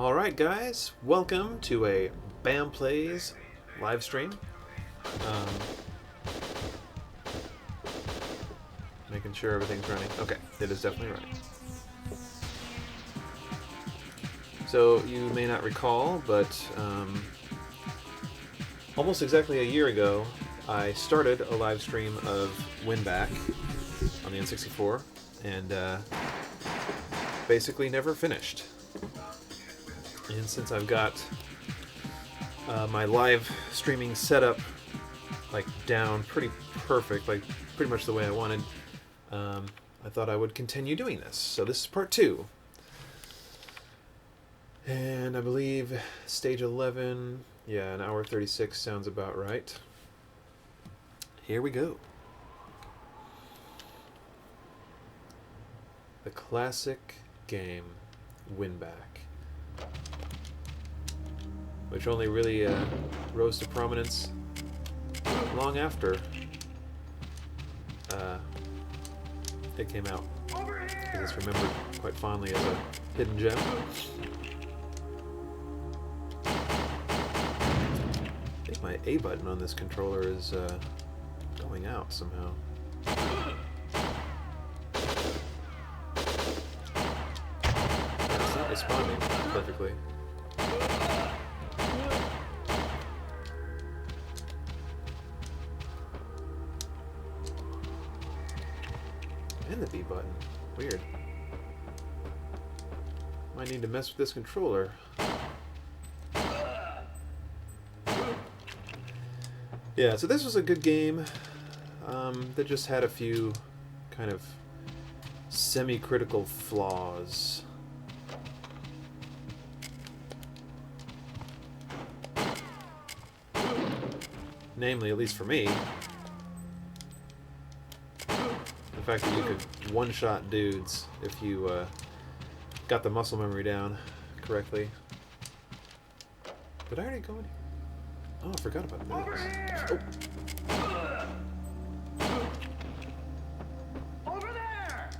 Alright guys, welcome to a BAM Plays live stream. Making sure everything's running. Okay, it is definitely running. So you may not recall, but almost exactly a year ago I started a live stream of Winback on the N64 and basically never finished. And since I've got my live streaming setup like down pretty perfect, like pretty much the way I wanted, I thought I would continue doing this. So this is part 2. And I believe stage 11, yeah, an hour 36 sounds about right. Here we go. The classic game, Winback, which only really rose to prominence long after it came out, because it's remembered quite fondly as a hidden gem. I think my A button on this controller is going out somehow. It's not responding perfectly. And the B button. Weird. Might need to mess with this controller. Yeah, so this was a good game that just had a few kind of semi-critical flaws. Namely, at least for me, the fact that you could one-shot dudes if you got the muscle memory down correctly. Did I already go in here? Oh, I forgot about this. Oh. Over there!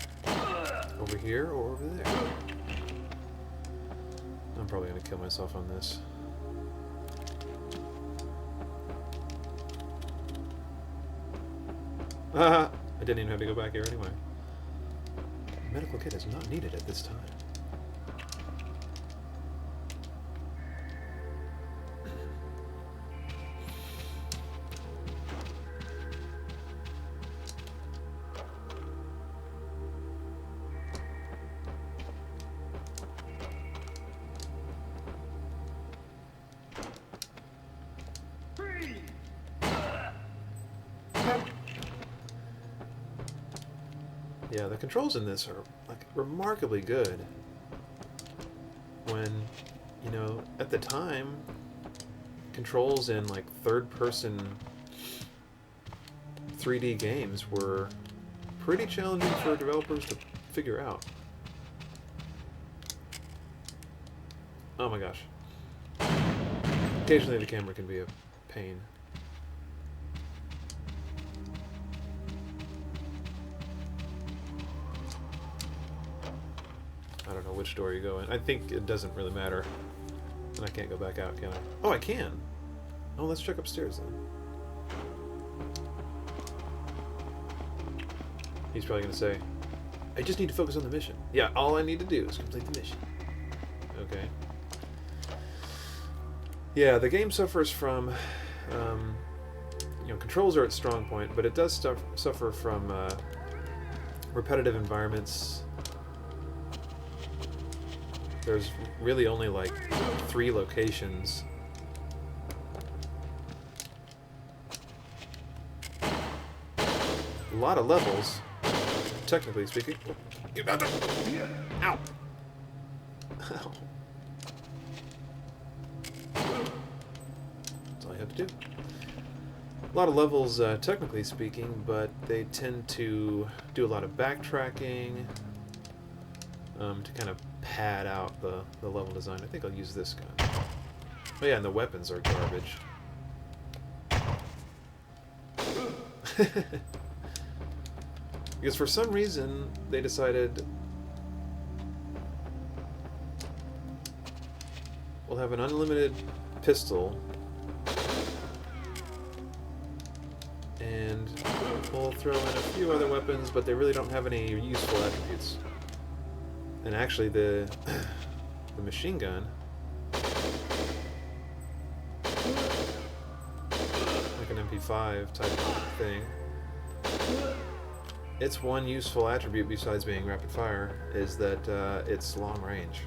Over here or over there? I'm probably gonna kill myself on this. I didn't even have to go back here anyway. Medical kit is not needed at this time. Yeah, the controls in this are like remarkably good. When, you know, at the time, controls in like third-person 3D games were pretty challenging for developers to figure out. Oh my gosh. Occasionally the camera can be a pain. I don't know which door you go in. I think it doesn't really matter. And I can't go back out, can I? Oh, I can! Oh, let's check upstairs then. He's probably going to say, I just need to focus on the mission. Yeah, all I need to do is complete the mission. Okay. Yeah, the game suffers from, you know, controls are its strong point, but it does suffer from repetitive environments. There's really only like 3 locations. A lot of levels, technically speaking. Ow! Ow. That's all I have to do. A lot of levels, technically speaking, but they tend to do a lot of backtracking to kind of pad out the level design. I think I'll use this gun. Oh yeah, and the weapons are garbage. Because for some reason they decided we'll have an unlimited pistol, and we'll throw in a few other weapons, but they really don't have any useful attributes. And actually, the machine gun, like an MP5 type thing, its one useful attribute besides being rapid fire is that it's long range,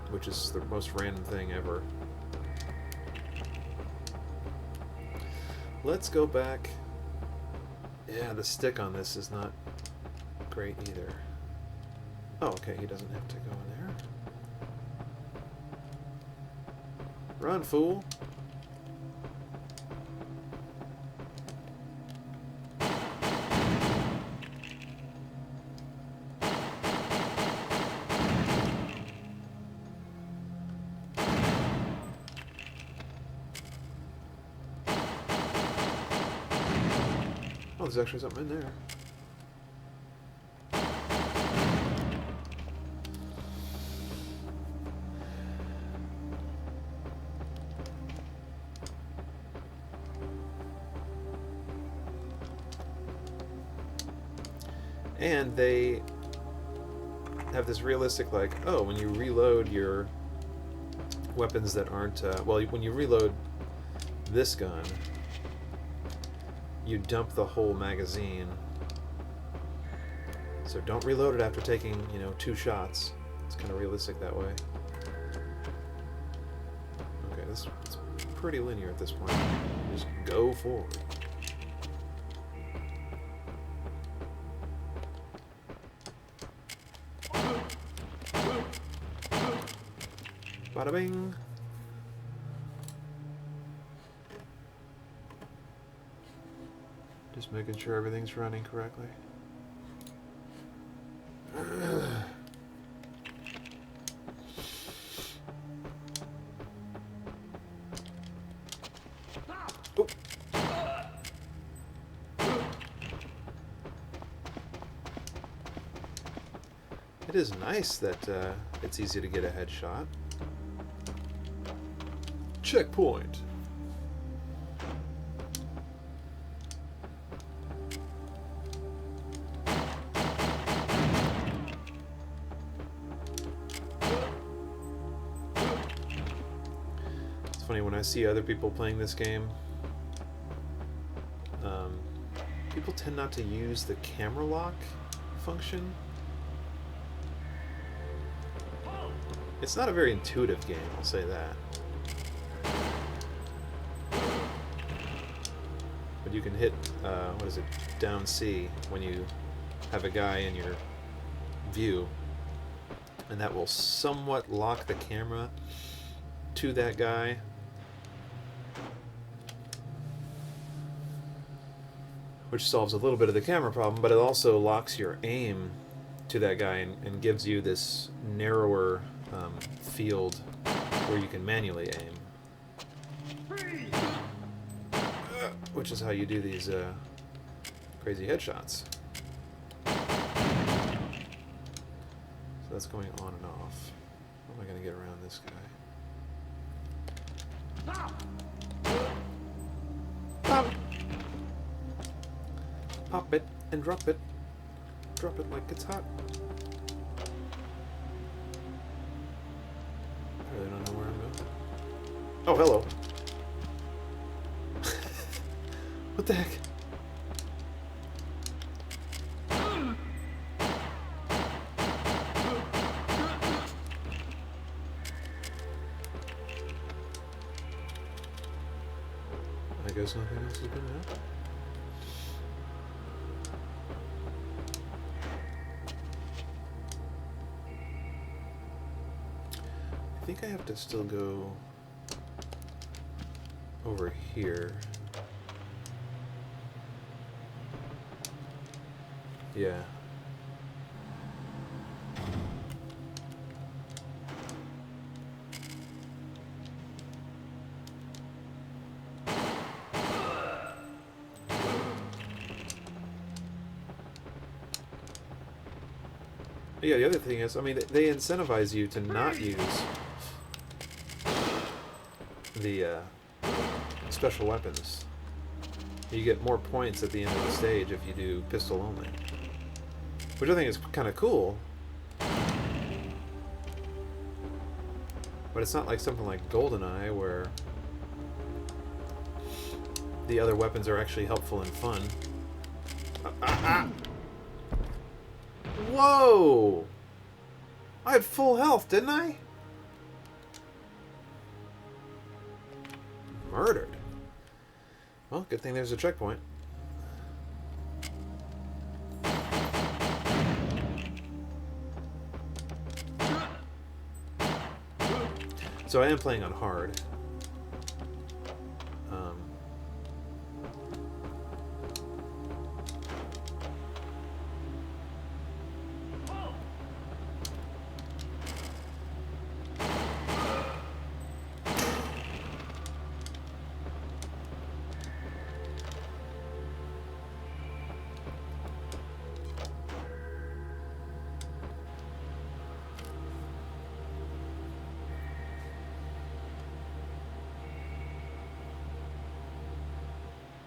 which is the most random thing ever. Let's go back. Yeah, the stick on this is not great either. Oh, okay, he doesn't have to go in there. Run, fool! Oh, there's actually something in there. And they have this realistic, like, oh, when you reload your weapons that aren't, well, when you reload this gun, you dump the whole magazine. So don't reload it after taking, 2 shots. It's kind of realistic that way. Okay, it's pretty linear at this point. Just go forward. Bada bing. Just making sure everything's running correctly. Oop. It is nice that it's easy to get a headshot. Checkpoint. It's funny when I see other people playing this game. People tend not to use the camera lock function. It's not a very intuitive game, I'll say that. But you can hit, what is it, down C when you have a guy in your view, and that will somewhat lock the camera to that guy. Which solves a little bit of the camera problem, but it also locks your aim to that guy and gives you this narrower field where you can manually aim. Which is how you do these crazy headshots. So that's going on and off. How am I going to get around this guy? Pop! Pop it and drop it. Drop it like it's hot. I really don't know where I'm going. Oh, hello. What the heck? I guess nothing else is gonna happen. I think I have to still go over here. Yeah. Yeah, the other thing is, I mean, they incentivize you to not use the special weapons. You get more points at the end of the stage if you do pistol only, which I think is kind of cool. But it's not like something like GoldenEye where the other weapons are actually helpful and fun. Whoa! I had full health, didn't I? Murdered. Well, good thing there's a checkpoint. So I am playing on hard.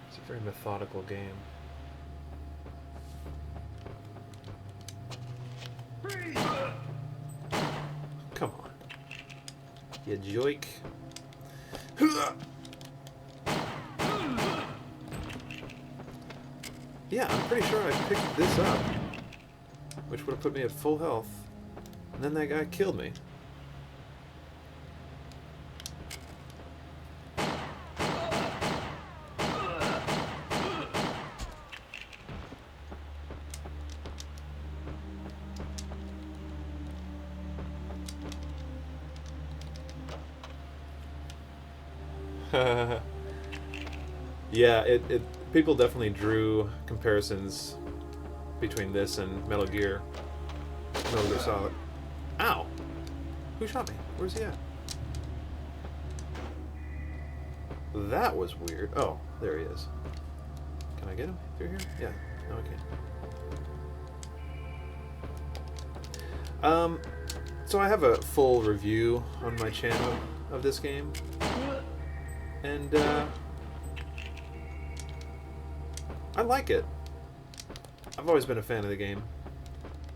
It's a very methodical game. Come on. You joik. Yeah, I'm pretty sure I picked this up, which would have put me at full health, and then that guy killed me. Yeah, people definitely drew comparisons between this and Metal Gear Solid. Ow! Who shot me? Where's he at? That was weird. Oh, there he is. Can I get him through here? Yeah. No, I can't. So I have a full review on my channel of this game. And, I like it. I've always been a fan of the game,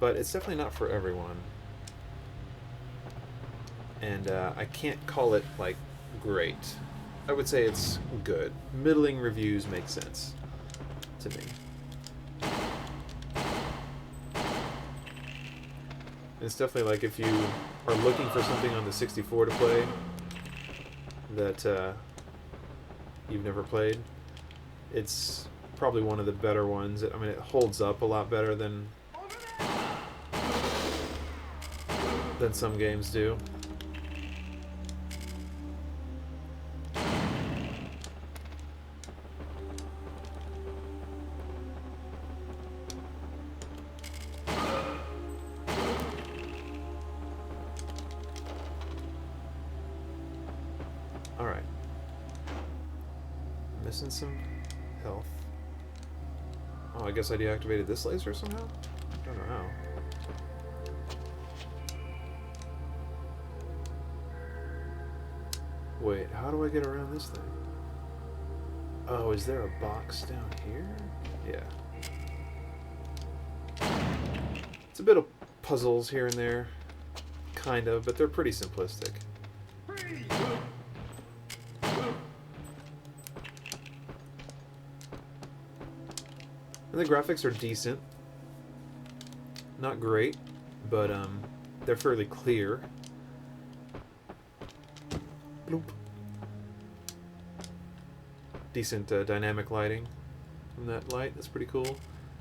but it's definitely not for everyone. And I can't call it, like, great. I would say it's good. Middling reviews make sense to me. It's definitely like if you are looking for something on the 64 to play that you've never played, it's probably one of the better ones. I mean, it holds up a lot better than some games do. All right. Missing some health. Oh, I guess I deactivated this laser somehow? I don't know how. Wait, how do I get around this thing? Oh, is there a box down here? Yeah. It's a bit of puzzles here and there. Kind of, but they're pretty simplistic. And the graphics are decent. Not great, but they're fairly clear. Bloop. Decent dynamic lighting from that light. That's pretty cool.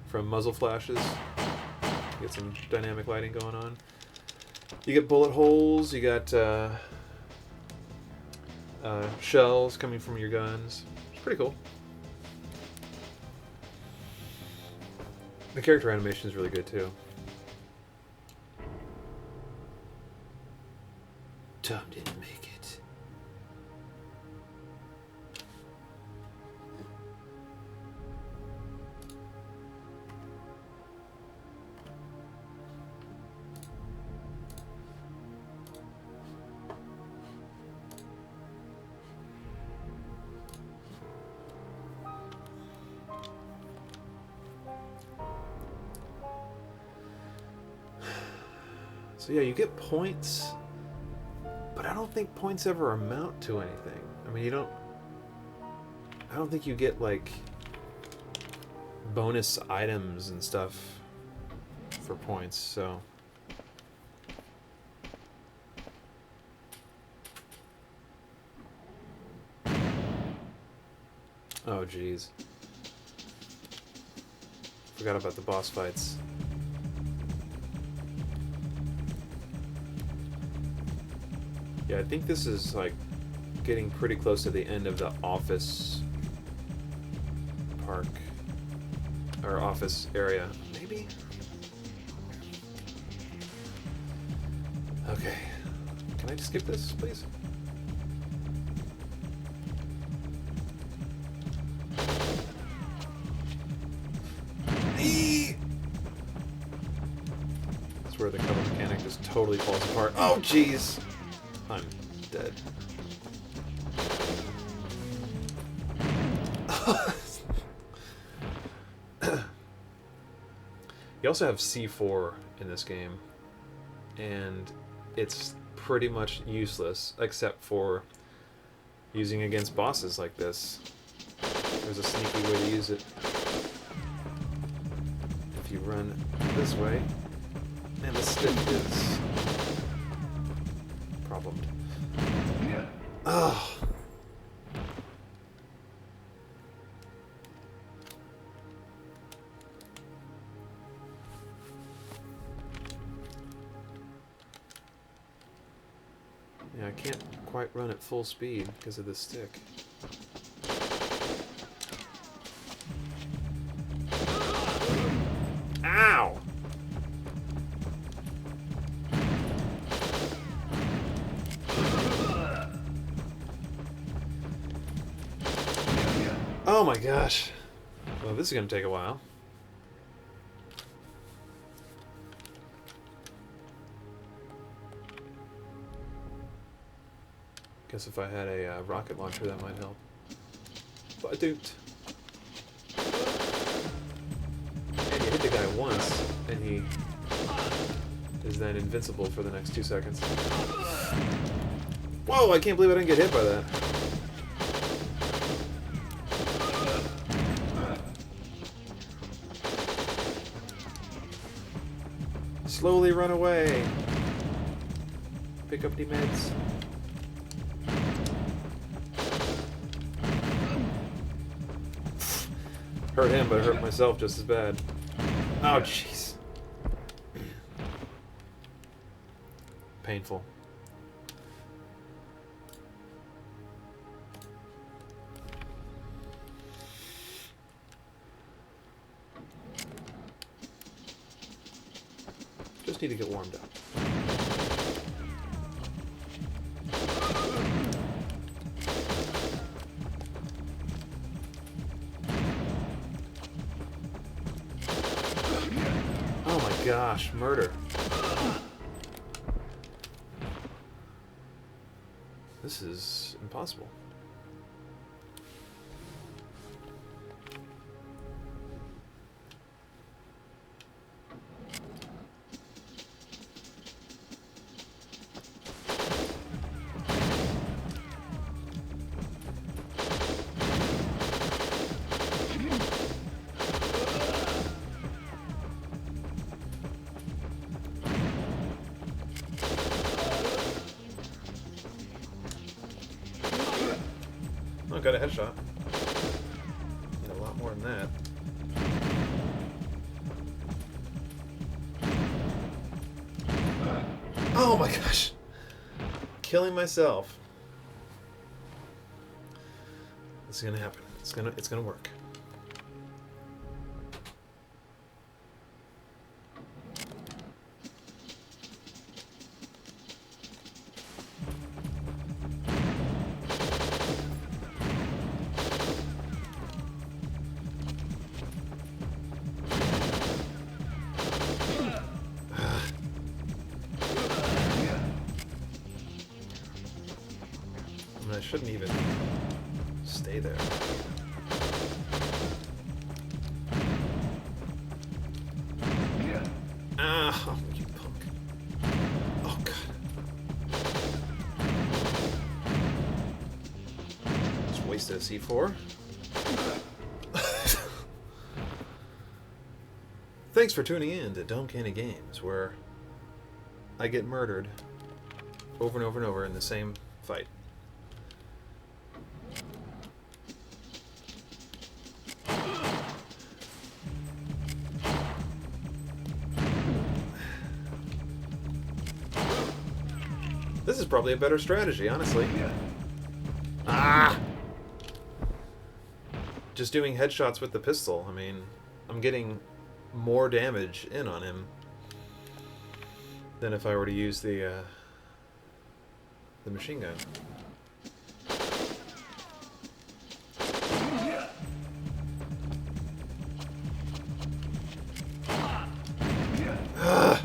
From muzzle flashes, you get some dynamic lighting going on. You get bullet holes. You got shells coming from your guns. It's pretty cool. The character animation is really good too. Tom didn't make it. So yeah, you get points, but I don't think points ever amount to anything. I mean, I don't think you get like bonus items and stuff for points, so. Oh geez. Forgot about the boss fights. Yeah, I think this is like getting pretty close to the end of the office park or office area. Maybe? Okay. Can I just skip this, please? That's where the cover mechanic just totally falls apart. Oh, jeez! I'm dead. You also have C4 in this game, and it's pretty much useless except for using against bosses like this. There's a sneaky way to use it. If you run this way, and the stick is problemed. Oh. Yeah, I can't quite run at full speed because of the stick. Ow! Oh my gosh. Well, this is going to take a while. Guess if I had a rocket launcher, that might help. But I don't. And you hit the guy once, and he is then invincible for the next 2 seconds. Whoa, I can't believe I didn't get hit by that. Slowly run away. Pick up the meds. Hurt him, but I hurt myself just as bad. Oh, jeez. Painful. Just need to get warmed up. Oh my gosh, murder. This is impossible. Oh, got a headshot. Need a lot more than that. Oh my gosh! Killing myself. This is gonna happen. It's gonna work. I shouldn't even stay there. Ah, you punk. Batista C4. Thanks for tuning in to Dome Candy Games, where I get murdered over and over and over in the same fight. This is probably a better strategy, honestly. Ah! Just doing headshots with the pistol. I mean, I'm getting more damage in on him than if I were to use the machine gun. Ah!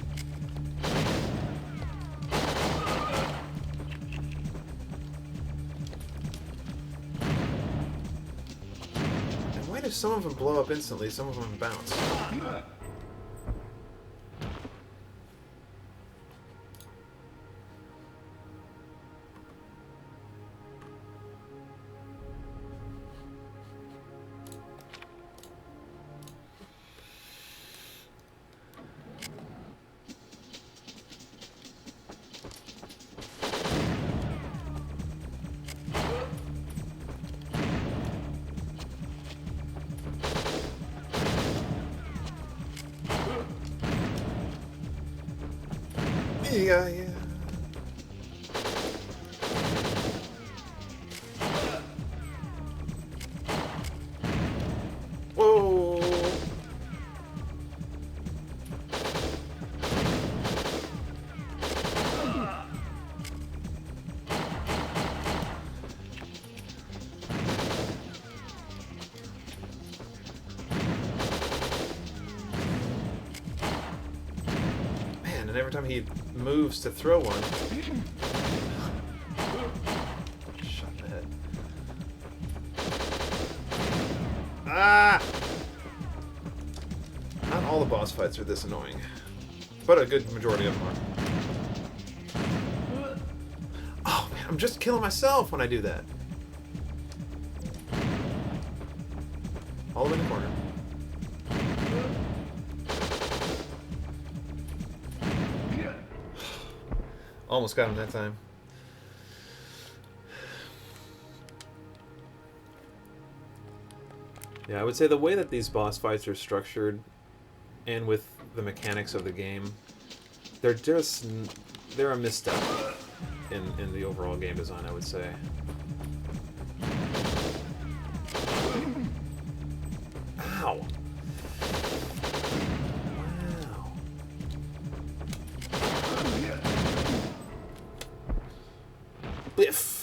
Why do some of them blow up instantly, some of them bounce? Yeah. Whoa! Man, and every time he moves to throw one. Shot in the head. Ah! Not all the boss fights are this annoying, but a good majority of them are. Oh man, I'm just killing myself when I do that. All the way in the corner. Almost got him that time. Yeah, I would say the way that these boss fights are structured, and with the mechanics of the game, they're a misstep in the overall game design, I would say. Ow! Wow. Biff!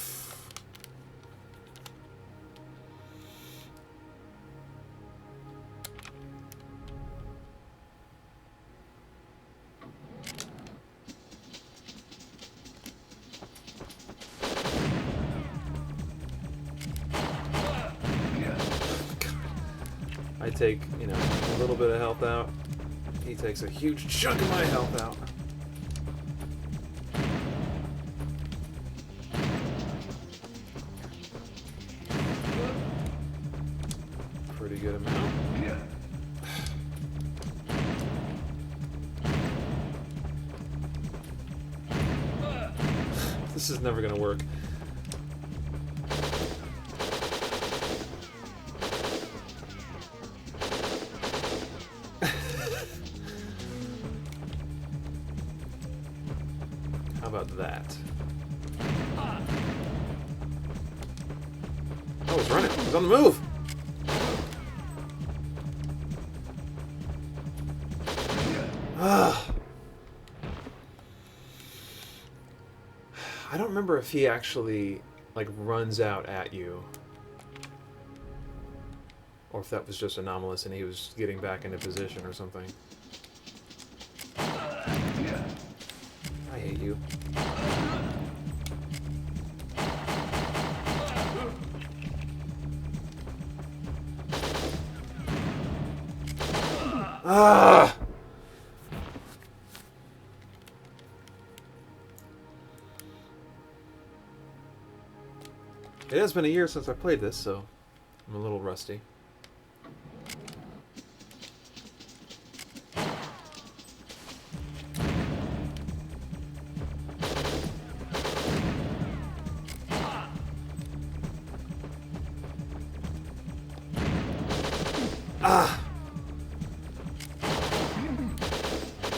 I take, a little bit of health out. He takes a huge chunk of my health out. Pretty good amount. This is never gonna work. How about that? Oh, he's running. He's on the move. I don't remember if he actually, runs out at you. Or if that was just anomalous and he was getting back into position or something. I hate you. Ah! It has been a year since I played this, so I'm a little rusty. Ah!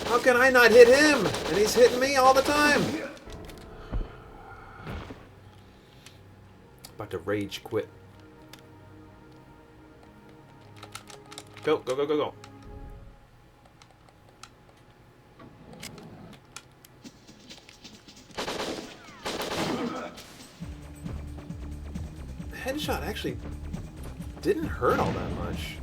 How can I not hit him? And he's hitting me all the time! About to rage quit. Go, go, go, go, go. Headshot actually didn't hurt all that much.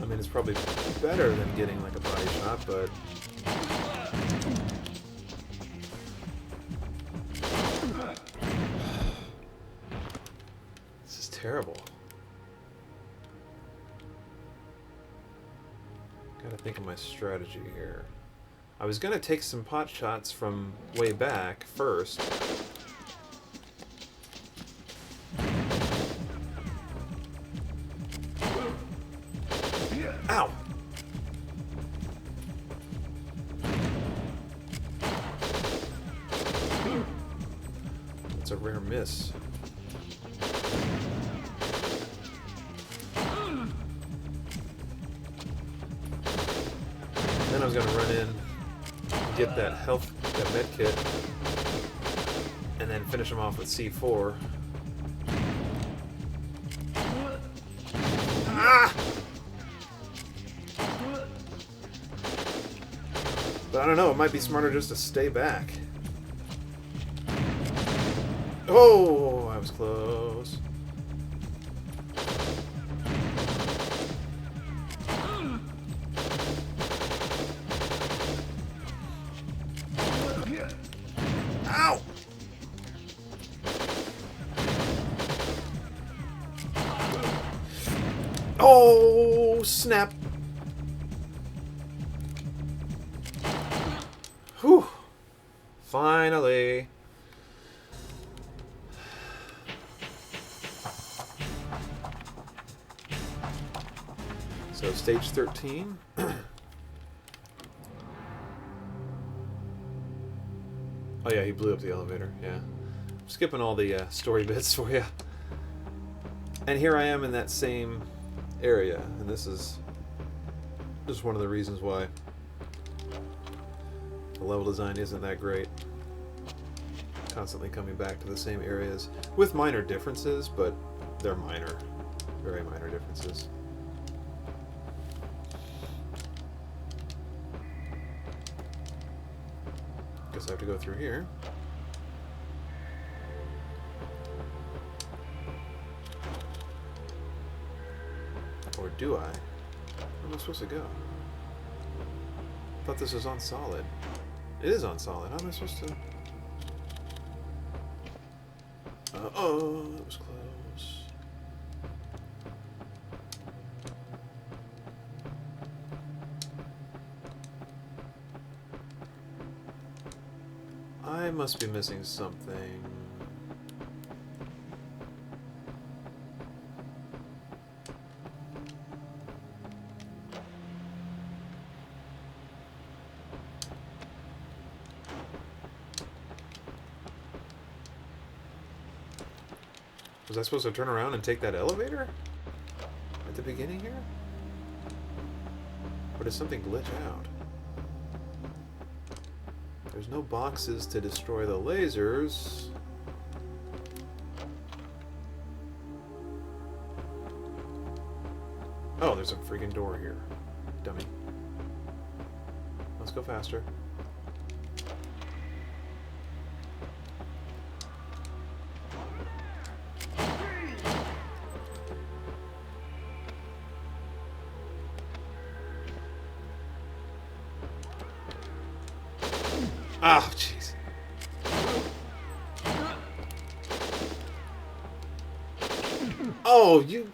I mean, it's probably better than getting like a body shot, but this is terrible. Gotta think of my strategy here. I was gonna take some pot shots from way back first. Ow! That's a rare miss. Then I was gonna run in, get that health, that med kit, and then finish him off with C4. Ah! But I don't know, it might be smarter just to stay back. Oh, I was close. Ow! Oh, snap. Whew. Finally. So stage 13. Oh yeah, he blew up the elevator, yeah. I'm skipping all the story bits for you. And here I am in that same area, and this is just one of the reasons why the level design isn't that great. Constantly coming back to the same areas with minor differences, but they're minor, very minor differences. Guess I have to go through here. Or do I? Where am I supposed to go? I thought this was on solid. It is on solid. How am I supposed to... oh, that was close. I must be missing something. Was I supposed to turn around and take that elevator? At the beginning here? Or did something glitch out? There's no boxes to destroy the lasers. Oh, there's a freaking door here. Dummy. Let's go faster. Ah, jeez. Oh, you...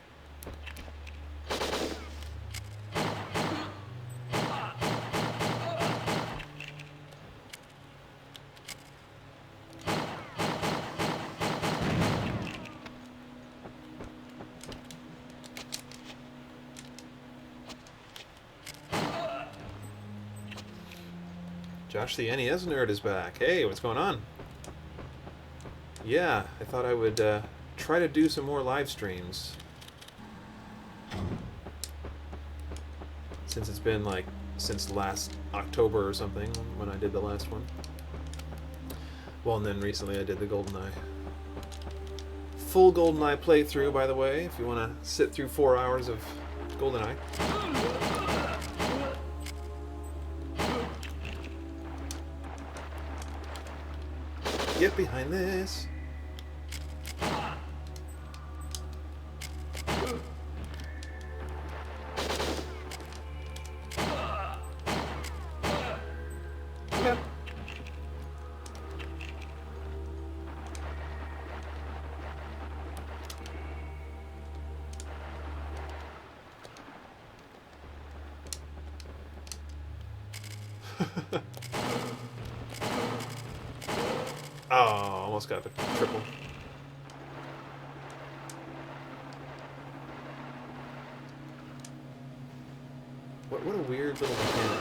Josh the NES nerd is back. Hey, what's going on? Yeah, I thought I would try to do some more live streams. Since it's been like since last October or something when I did the last one. Well, and then recently I did the GoldenEye. Full GoldenEye playthrough, by the way, if you want to sit through 4 hours of GoldenEye. Get behind this. Yeah. Oh, almost got the triple. What a weird little mechanic.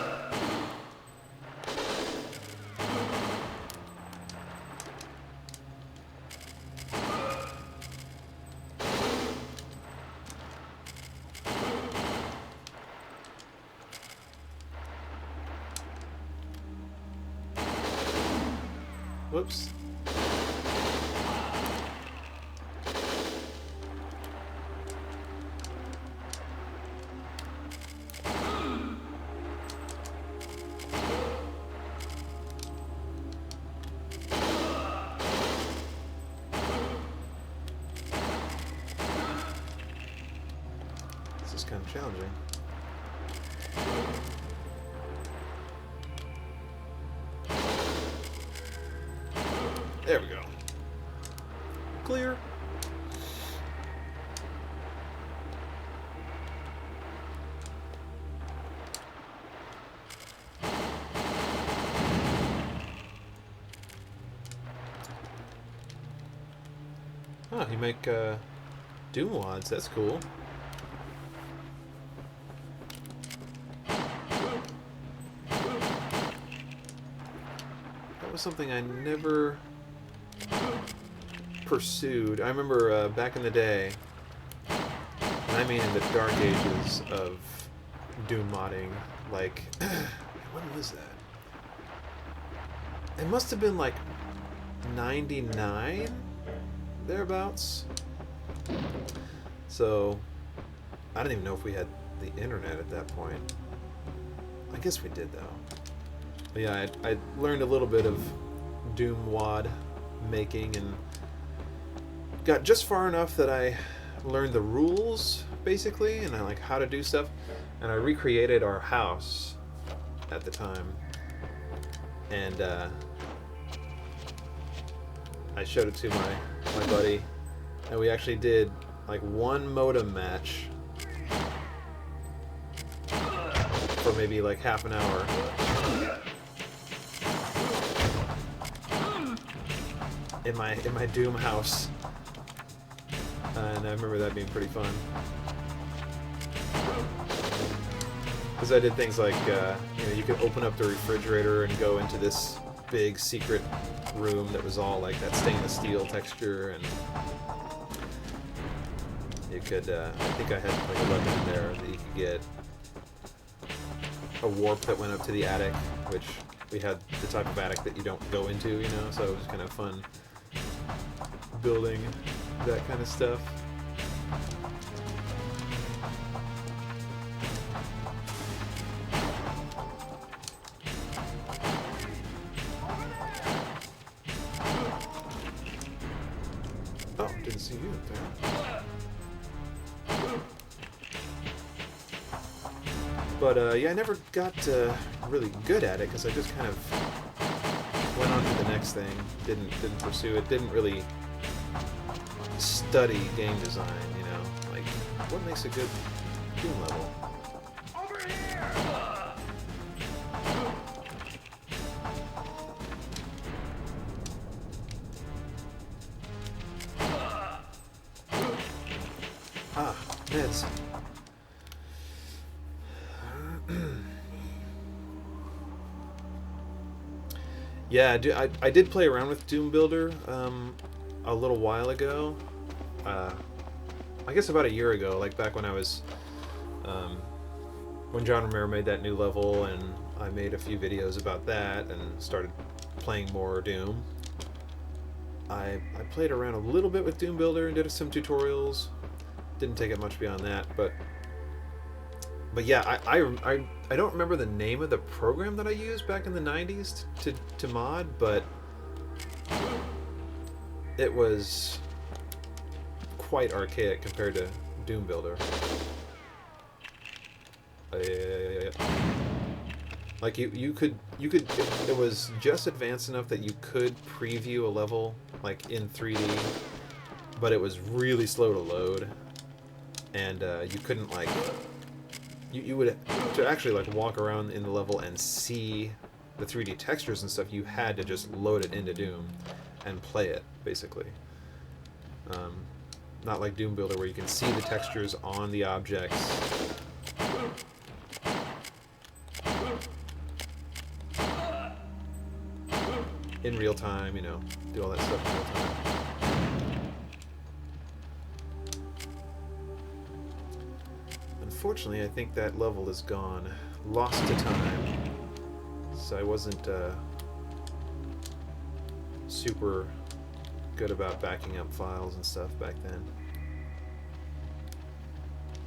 Whoops. This is kind of challenging. There we go. Clear. Oh, you make Doom wads. That's cool. That was something I never pursued. I remember back in the day, and I mean in the dark ages of Doom modding, like, when was that? It must have been like 99, thereabouts. So, I don't even know if we had the internet at that point. I guess we did though. But yeah, I learned a little bit of Doom wad making and got just far enough that I learned the rules basically and I like how to do stuff, and I recreated our house at the time, and I showed it to my buddy, and we actually did like one modem match for maybe like half an hour. In my Doom house, and I remember that being pretty fun because I did things like you know, you could open up the refrigerator and go into this big secret room that was all like that stainless steel texture, and you could I think I had like a weapon in there that you could get a warp that went up to the attic, which we had the type of attic that you don't go into, you know, so it was kind of fun building that kind of stuff. Oh, didn't see you up there. But yeah, I never got really good at it because I just kind of went on to the next thing. Didn't pursue it. Didn't really study game design. You know, like what makes a good Doom level. Over here! Ah, meds. Yeah, I did play around with Doom Builder a little while ago. I guess about a year ago, like back when I was when John Romero made that new level, and I made a few videos about that and started playing more Doom. I played around a little bit with Doom Builder and did some tutorials. Didn't take it much beyond that, but yeah, I don't remember the name of the program that I used back in the 90s to mod, but it was quite archaic compared to Doom Builder. Like you could it was just advanced enough that you could preview a level like in 3D, but it was really slow to load, and you couldn't like you would to actually like walk around in the level and see the 3D textures and stuff. You had to just load it into Doom and play it basically. Not like Doom Builder where you can see the textures on the objects. In real time, you know, do all that stuff in real time. Unfortunately, I think that level is gone. Lost to time. So I wasn't super good about backing up files and stuff back then.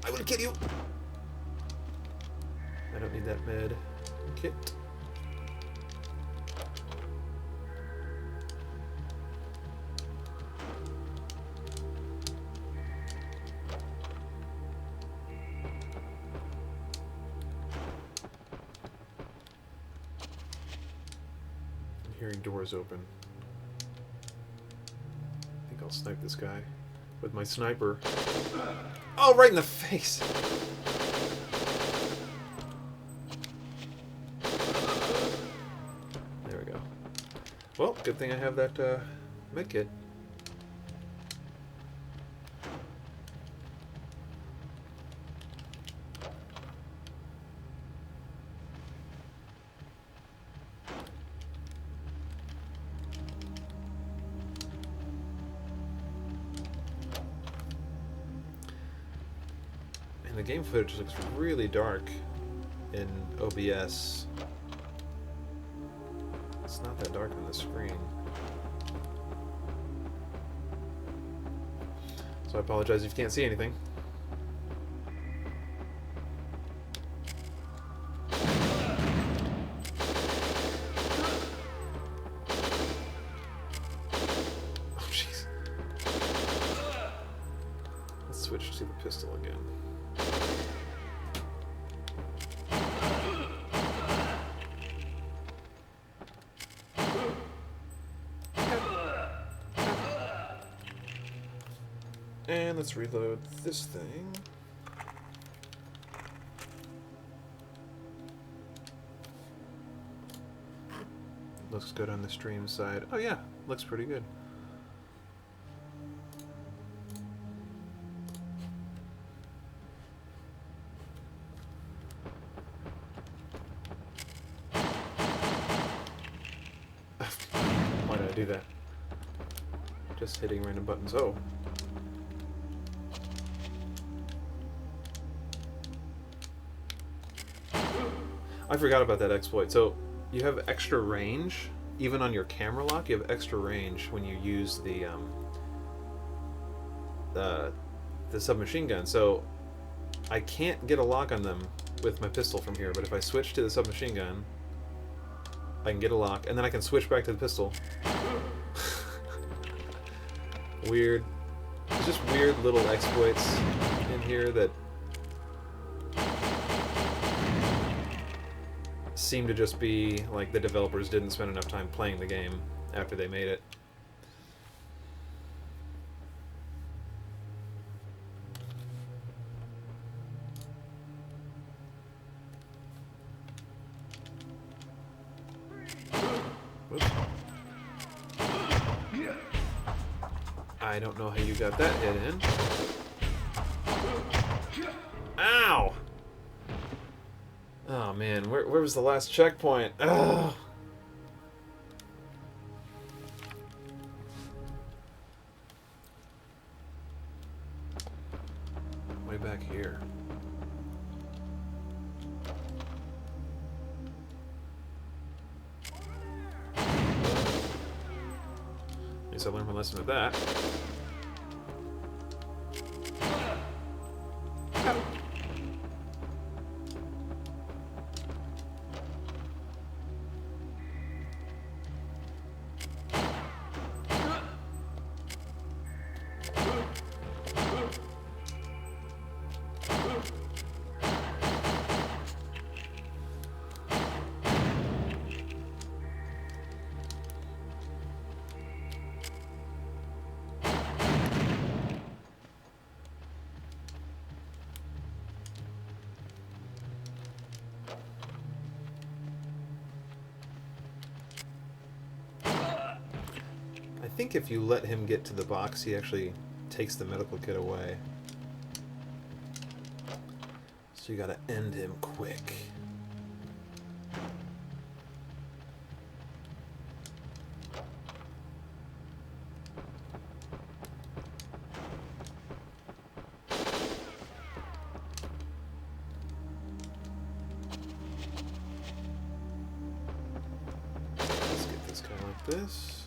I will kill you! I don't need that med kit. I'm hearing doors open. I think I'll snipe this guy with my sniper. Oh, right in the face! There we go. Well, good thing I have that med kit. And the game footage looks really dark in OBS. It's not that dark on the screen. So I apologize if you can't see anything. Oh, jeez. Let's switch to the pistol again. And let's reload this thing. Looks good on the stream side. Oh yeah, looks pretty good. Why did I do that? Just hitting random buttons. Oh. I forgot about that exploit. So you have extra range, even on your camera lock. You have extra range when you use the submachine gun. So I can't get a lock on them with my pistol from here. But if I switch to the submachine gun, I can get a lock, and then I can switch back to the pistol. Weird. There's just weird little exploits in here that seem to just be like the developers didn't spend enough time playing the game after they made it. Whoops. I don't know how you got that hit in. Ow! Oh man, where was the last checkpoint? Oh. back here? At least I learned my lesson with that. I think if you let him get to the box, he actually takes the medical kit away. So you gotta end him quick. Let's get this guy like this.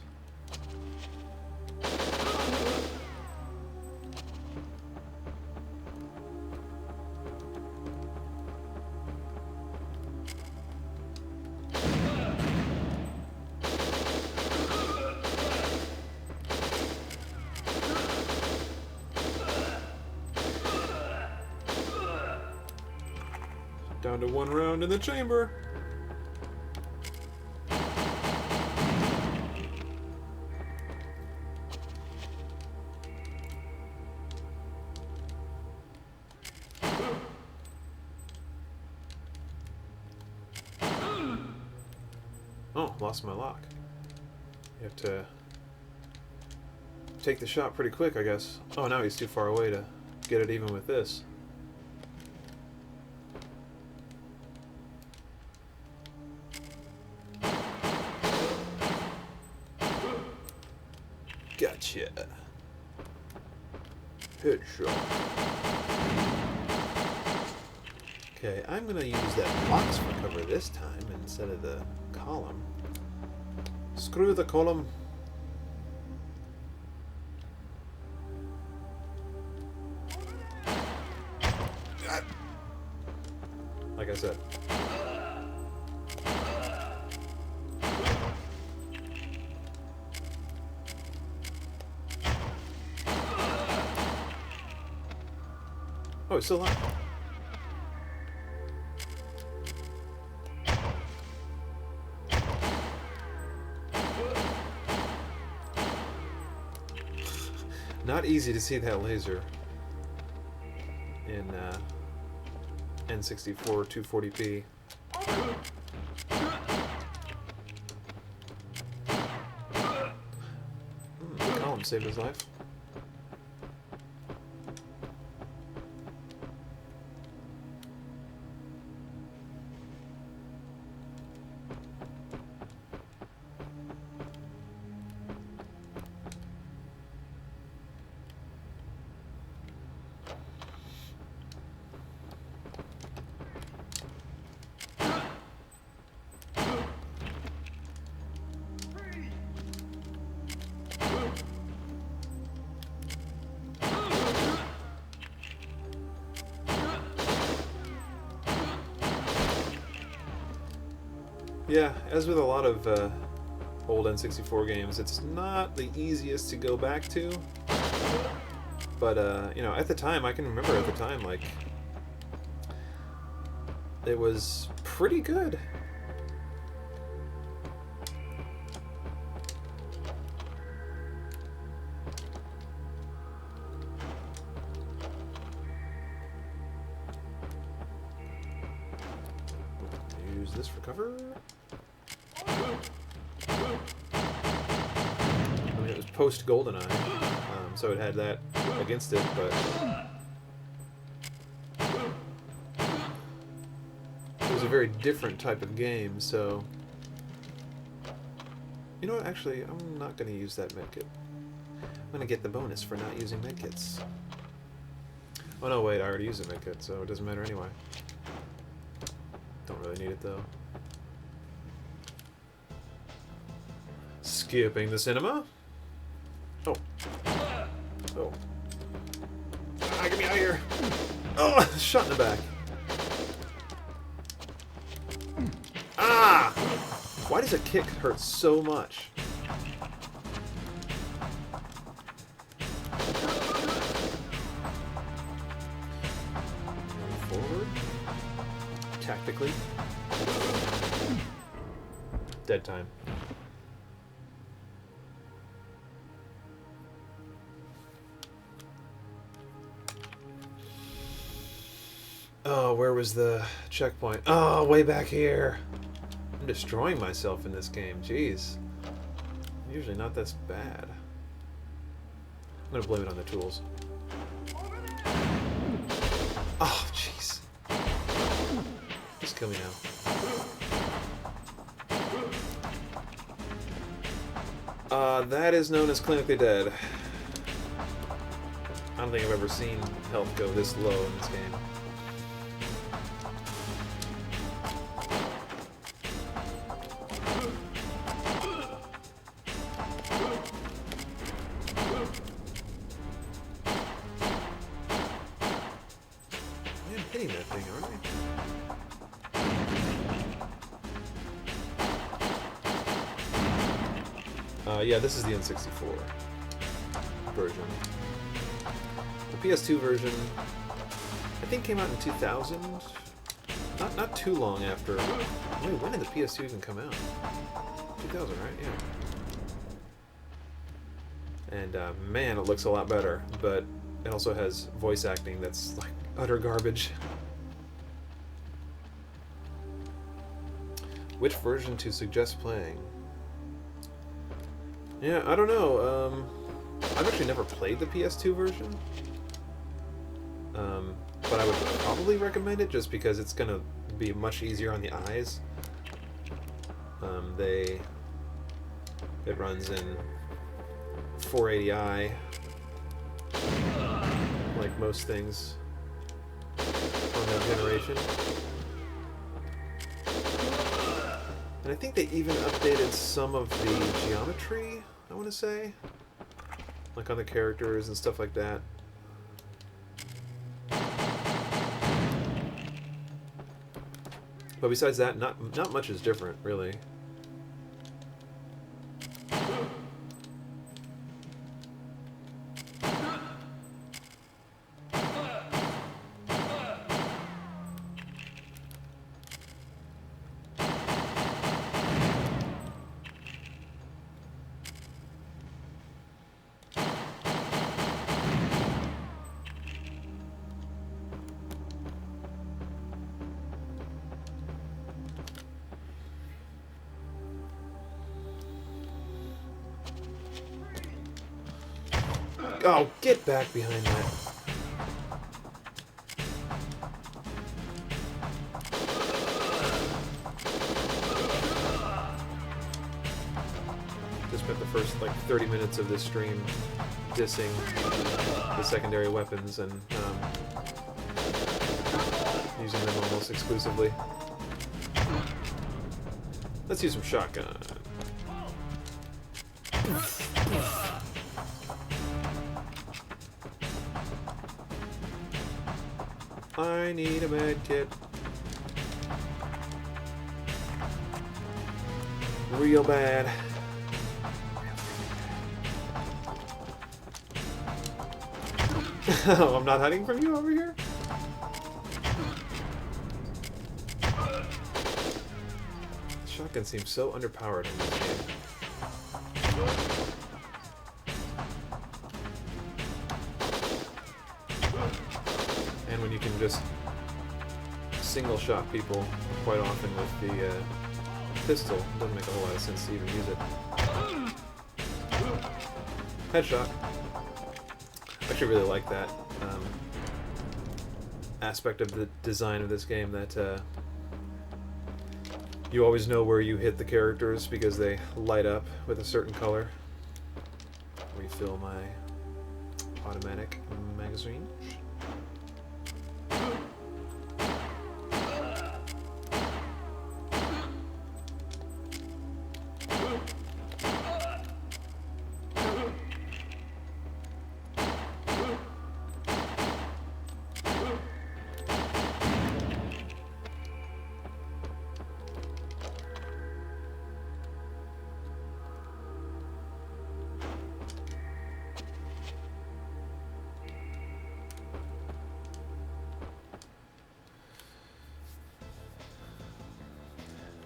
Down to one round in the chamber. Oh, lost my lock. You have to take the shot pretty quick, I guess. Oh, now he's too far away to get it even with this. Gotcha. Headshot. Okay, I'm gonna use that box for cover this time instead of the column. Screw the column. Like I said. Oh, it's still alive. Not easy to see that laser in N64 240p. The column saved his life. Yeah, as with a lot of old N64 games, it's not the easiest to go back to. But, you know, at the time, I can remember at the time, like, it was pretty good. Use this for cover. I mean, it was post GoldenEye, so it had that against it, but it was a very different type of game, so... You know what, actually, I'm not going to use that medkit. I'm going to get the bonus for not using medkits. Oh no, wait, I already used a medkit, so it doesn't matter anyway. Don't really need it though. Skipping the cinema. Oh. Oh. Ah, get me out of here. Oh, shot in the back. Ah! Why does a kick hurt so much? Forward. Tactically. Dead time. Oh, where was the checkpoint? Oh, way back here. I'm destroying myself in this game. Jeez. Usually not this bad. I'm gonna blame it on the tools. Oh, jeez. Just kill me now. That is known as clinically dead. I don't think I've ever seen health go this low in this game. I am hitting that thing, aren't I? Yeah, this is the N64 version. The PS2 version, I think, came out in 2000. Not too long after. Wait, when did the PS2 even come out? 2000, right? Yeah. And man, it looks a lot better, but it also has voice acting that's like utter garbage. Which version to suggest playing? Yeah, I don't know. I've actually never played the PS2 version. But I would probably recommend it just because it's going to be much easier on the eyes. It runs in 480i, like most things on that generation. And I think they even updated some of the geometry, I want to say. Like on the characters and stuff like that. But besides that, not much is different, really. Oh, get back behind that. Just spent the first, like, 30 minutes of this stream dissing the secondary weapons and using them almost exclusively. Let's use some shotgun. I need a med kit. Real bad. Oh, I'm not hiding from you over here? Shotgun seems so underpowered in this game. And when you can just single shot people quite often with the pistol, it doesn't make a whole lot of sense to even use it. Headshot. I actually really like that aspect of the design of this game, that you always know where you hit the characters because they light up with a certain color. Refill my automatic magazine.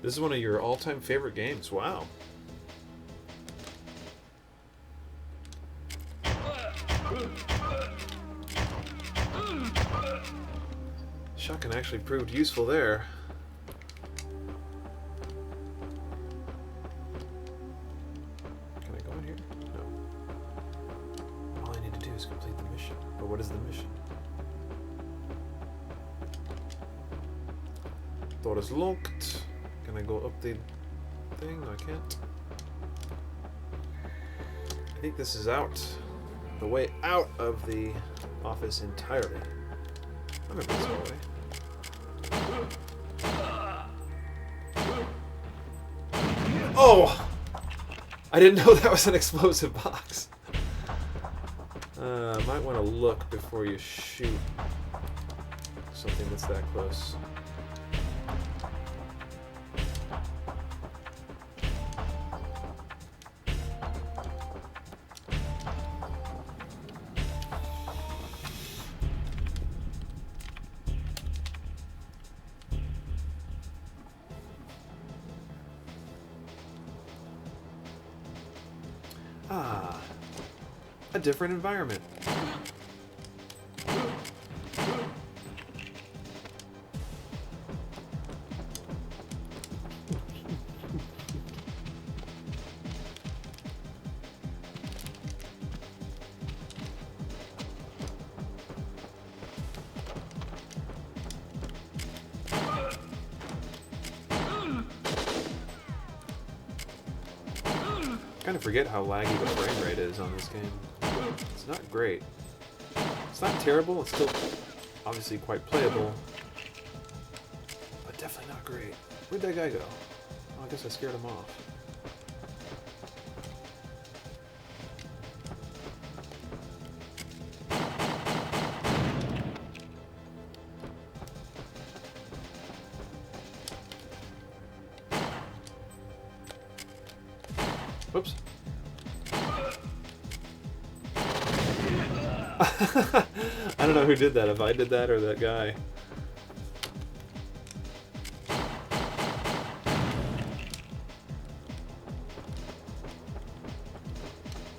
This is one of your all-time favorite games. Wow. Shotgun actually proved useful there. Can I go in here? No. All I need to do is complete the mission. But what is the mission? Door is locked. Can I go up the thing? No, I can't. I think this is out. The way out of the office entirely. I remember this hallway. Oh! I didn't know that was an explosive box. Might want to look before you shoot something that's that close. Ah, a different environment. I kind of forget how laggy the frame rate is on this game. It's not great. It's not terrible, it's still obviously quite playable, but definitely not great. Where'd that guy go? Oh, I guess I scared him off. Whoops. I don't know who did that, if I did that or that guy.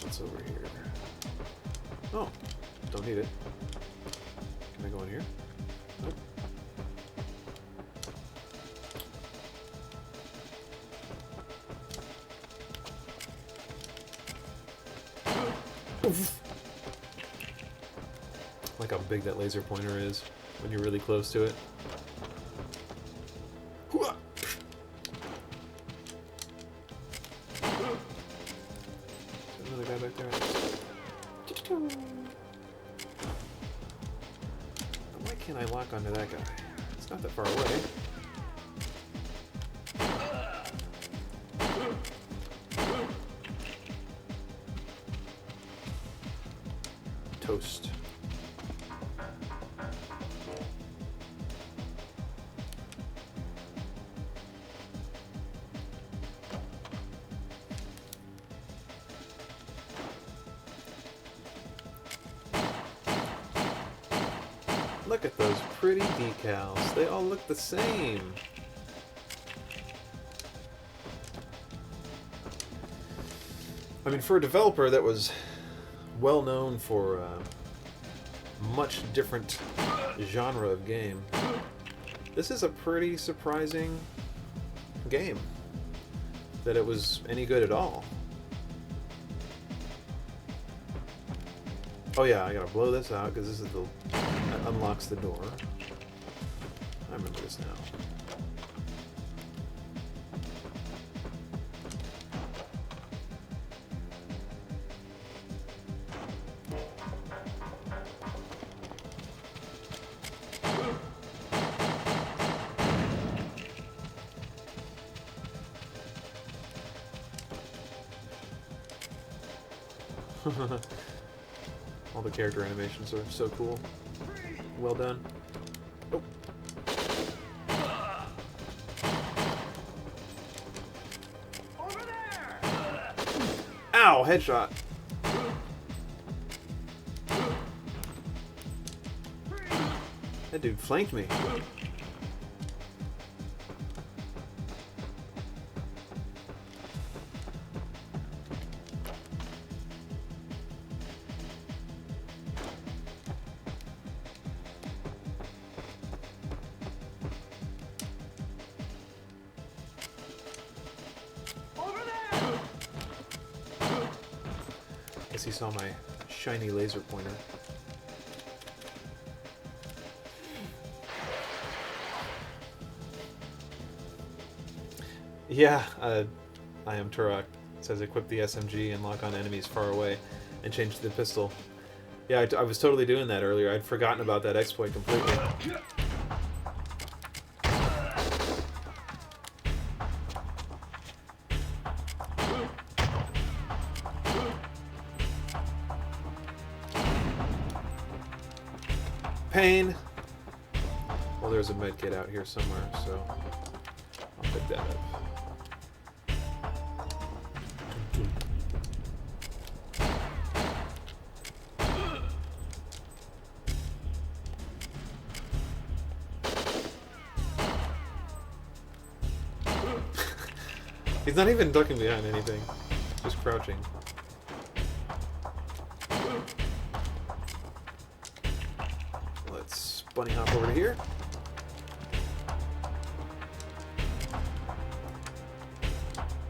What's over here? Oh, don't need it. Can I go in here? Nope. Like how big that laser pointer is when you're really close to it. Another guy back there. Why can't I lock onto that guy? It's not that far away. Toast. Look at those pretty decals. They all look the same. I mean, for a developer that was well known for much different genre of game, this is a pretty surprising game that it was any good at all. Oh yeah, I gotta blow this out because this is that unlocks the door. I remember this now. All the character animations are so cool. Well done. Oh. Over there! Ow! Headshot. That dude flanked me. Guess he saw my shiny laser pointer. Yeah, I am Turok. It says equip the SMG and lock on enemies far away and change to the pistol. Yeah, I was totally doing that earlier. I'd forgotten about that exploit completely. Pain! Well, there's a medkit out here somewhere, so I'll pick that up. He's not even ducking behind anything, just crouching. Let's bunny hop over to here.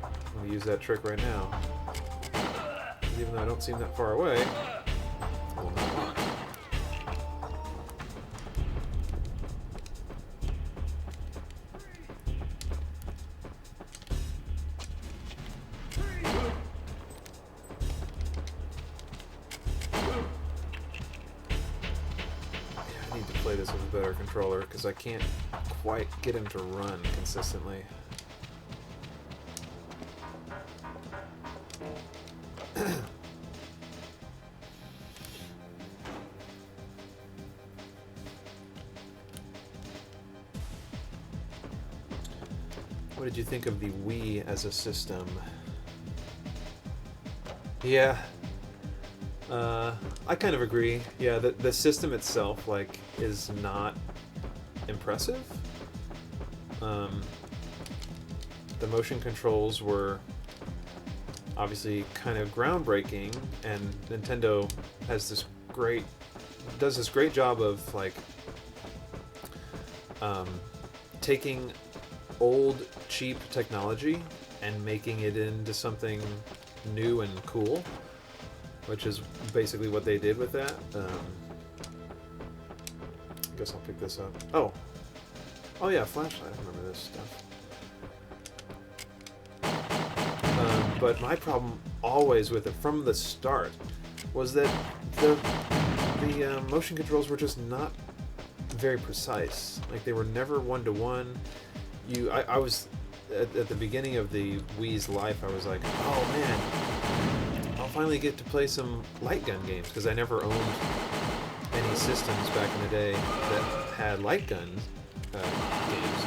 I'm gonna use that trick right now. Even though I don't seem that far away, I will not lie. I need to play this with a better controller because I can't quite get him to run consistently. What did you think of the Wii as a system? Yeah, I kind of agree. Yeah, the system itself, like, is not impressive. The motion controls were obviously kind of groundbreaking, and Nintendo has does this great job of, like, taking old, cheap technology and making it into something new and cool, which is basically what they did with that. I guess I'll pick this up. Oh yeah, flashlight. I remember this stuff. But my problem always with it from the start was that the motion controls were just not very precise. Like, they were never one-to-one. I was at the beginning of the Wii's life, I was like, oh man, I'll finally get to play some light gun games, because I never owned any systems back in the day that had light gun games.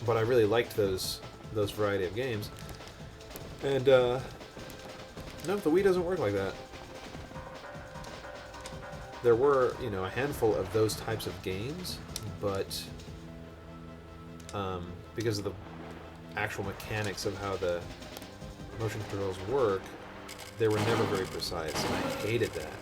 But I really liked those variety of games. And no, the Wii doesn't work like that. There were, a handful of those types of games, but because of the actual mechanics of how the motion controls work, they were never very precise, and I hated that.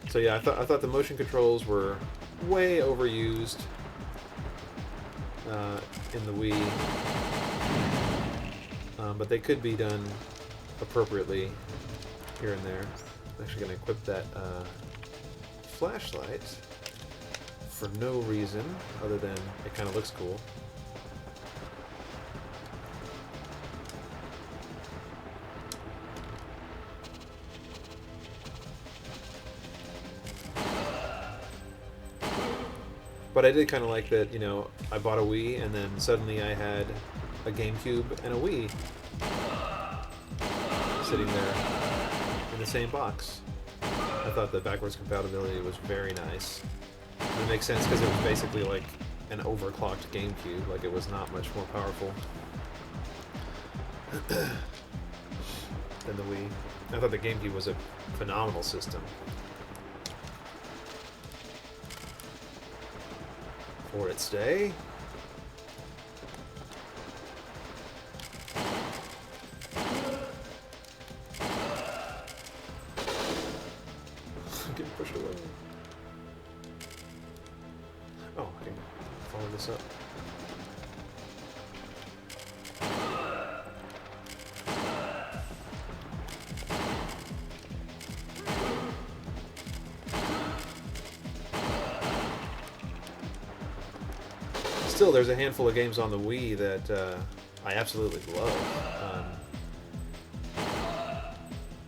So yeah, I thought the motion controls were way overused in the Wii, but they could be done appropriately here and there. I'm actually going to equip that flashlight for no reason other than it kind of looks cool. But I did kind of like that, I bought a Wii, and then suddenly I had a GameCube and a Wii sitting there in the same box. I thought the backwards compatibility was very nice. It makes sense because it was basically like an overclocked GameCube, like it was not much more powerful than the Wii. I thought the GameCube was a phenomenal system. For its day. this up. Still, there's a handful of games on the Wii that I absolutely love.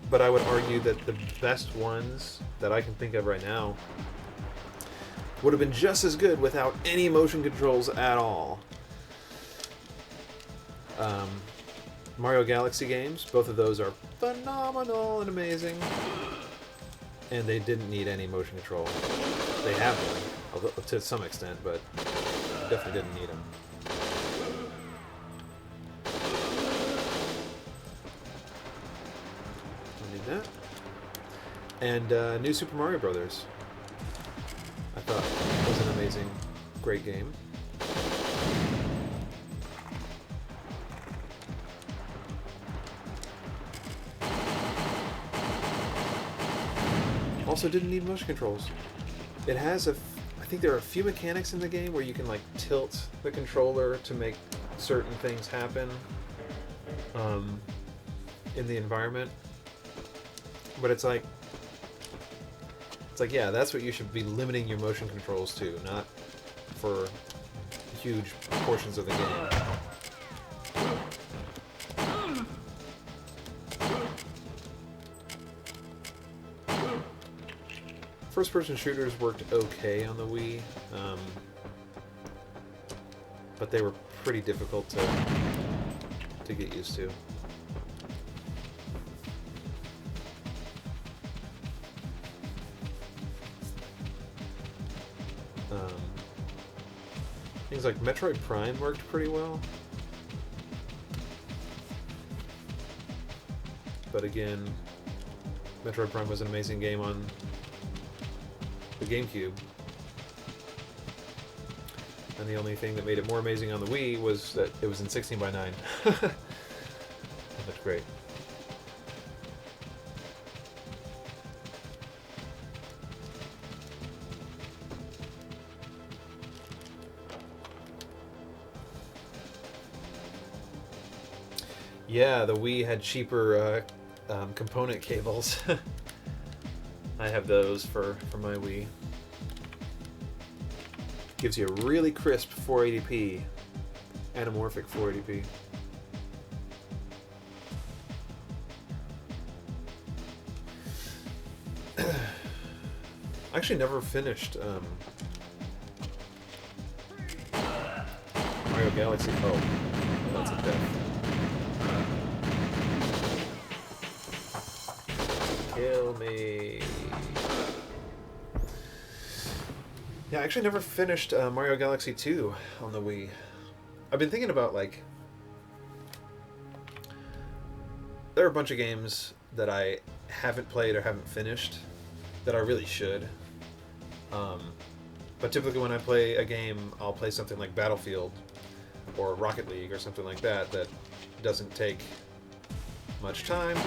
But I would argue that the best ones that I can think of right now would have been just as good without any motion controls at all. Mario Galaxy games, both of those are phenomenal and amazing. And they didn't need any motion control. They have them, although, to some extent, but definitely didn't need them. Don't need that. And New Super Mario Brothers, I thought was an amazing, great game. Also didn't need motion controls. It has I think there are a few mechanics in the game where you can like tilt the controller to make certain things happen in the environment. But it's like, yeah, that's what you should be limiting your motion controls to, not for huge portions of the game. First-person shooters worked okay on the Wii, but they were pretty difficult to get used to. Things like Metroid Prime worked pretty well. But again, Metroid Prime was an amazing game on the GameCube. And the only thing that made it more amazing on the Wii was that it was in 16:9. That looked great. Yeah, the Wii had cheaper component cables. I have those for my Wii. Gives you a really crisp 480p, anamorphic 480p. I actually never finished Mario Galaxy. Oh, that's a death. Kill me. Yeah, I actually never finished Mario Galaxy 2 on the Wii. I've been thinking about, like, there are a bunch of games that I haven't played or haven't finished that I really should. But typically when I play a game, I'll play something like Battlefield or Rocket League or something like that that doesn't take much time.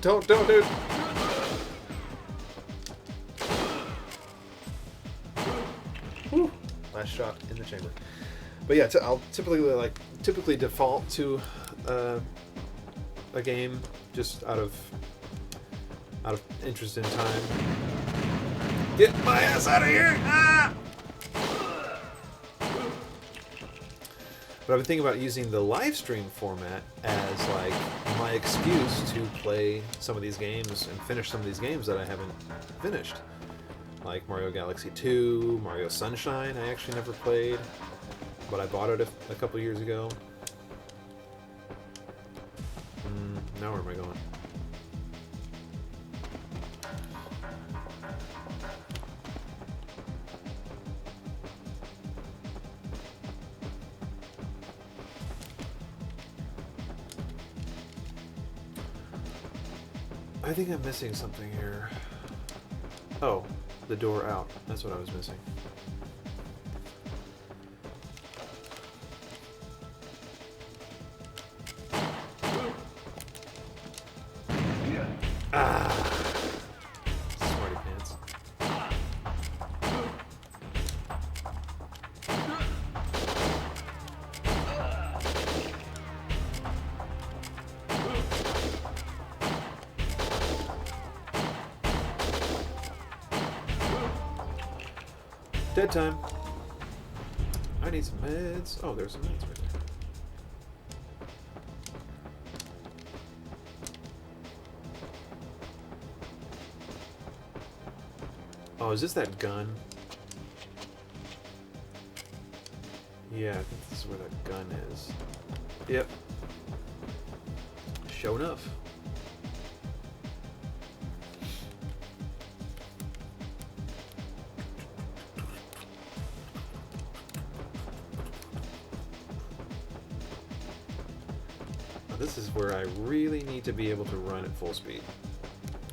Don't, dude! Whew. Last shot in the chamber. But yeah, I'll typically default to a game just out of interest in time. Get my ass out of here! Ah! But I've been thinking about using the live stream format as like my excuse to play some of these games and finish some of these games that I haven't finished. Like Mario Galaxy 2, Mario Sunshine I actually never played, but I bought it a couple years ago. Now where am I going? I think I'm missing something here. Oh, the door out. That's what I was missing. Ah. Dead time. I need some meds. Oh, there's some meds right there. Oh, is this that gun? Yeah, I think this is where that gun is. Yep. Sure enough. Now this is where I really need to be able to run at full speed.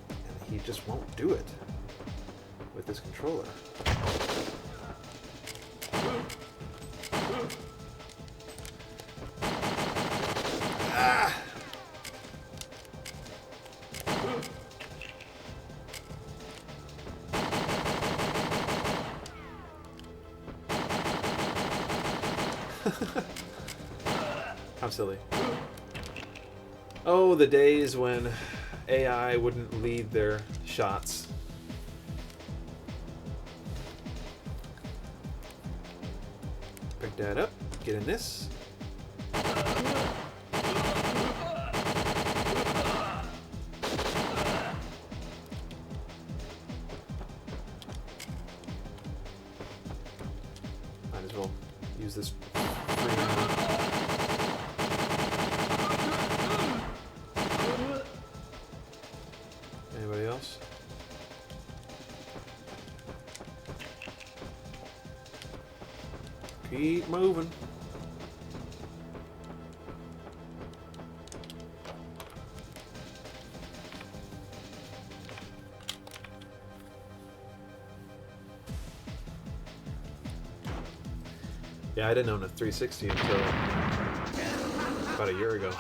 And he just won't do it with this controller. Ah! How silly. Oh, the days when AI wouldn't lead their shots. Pick that up, get in this. Might as well use this free ammo. Anybody else? Keep moving. Yeah, I didn't own a 360 until about a year ago.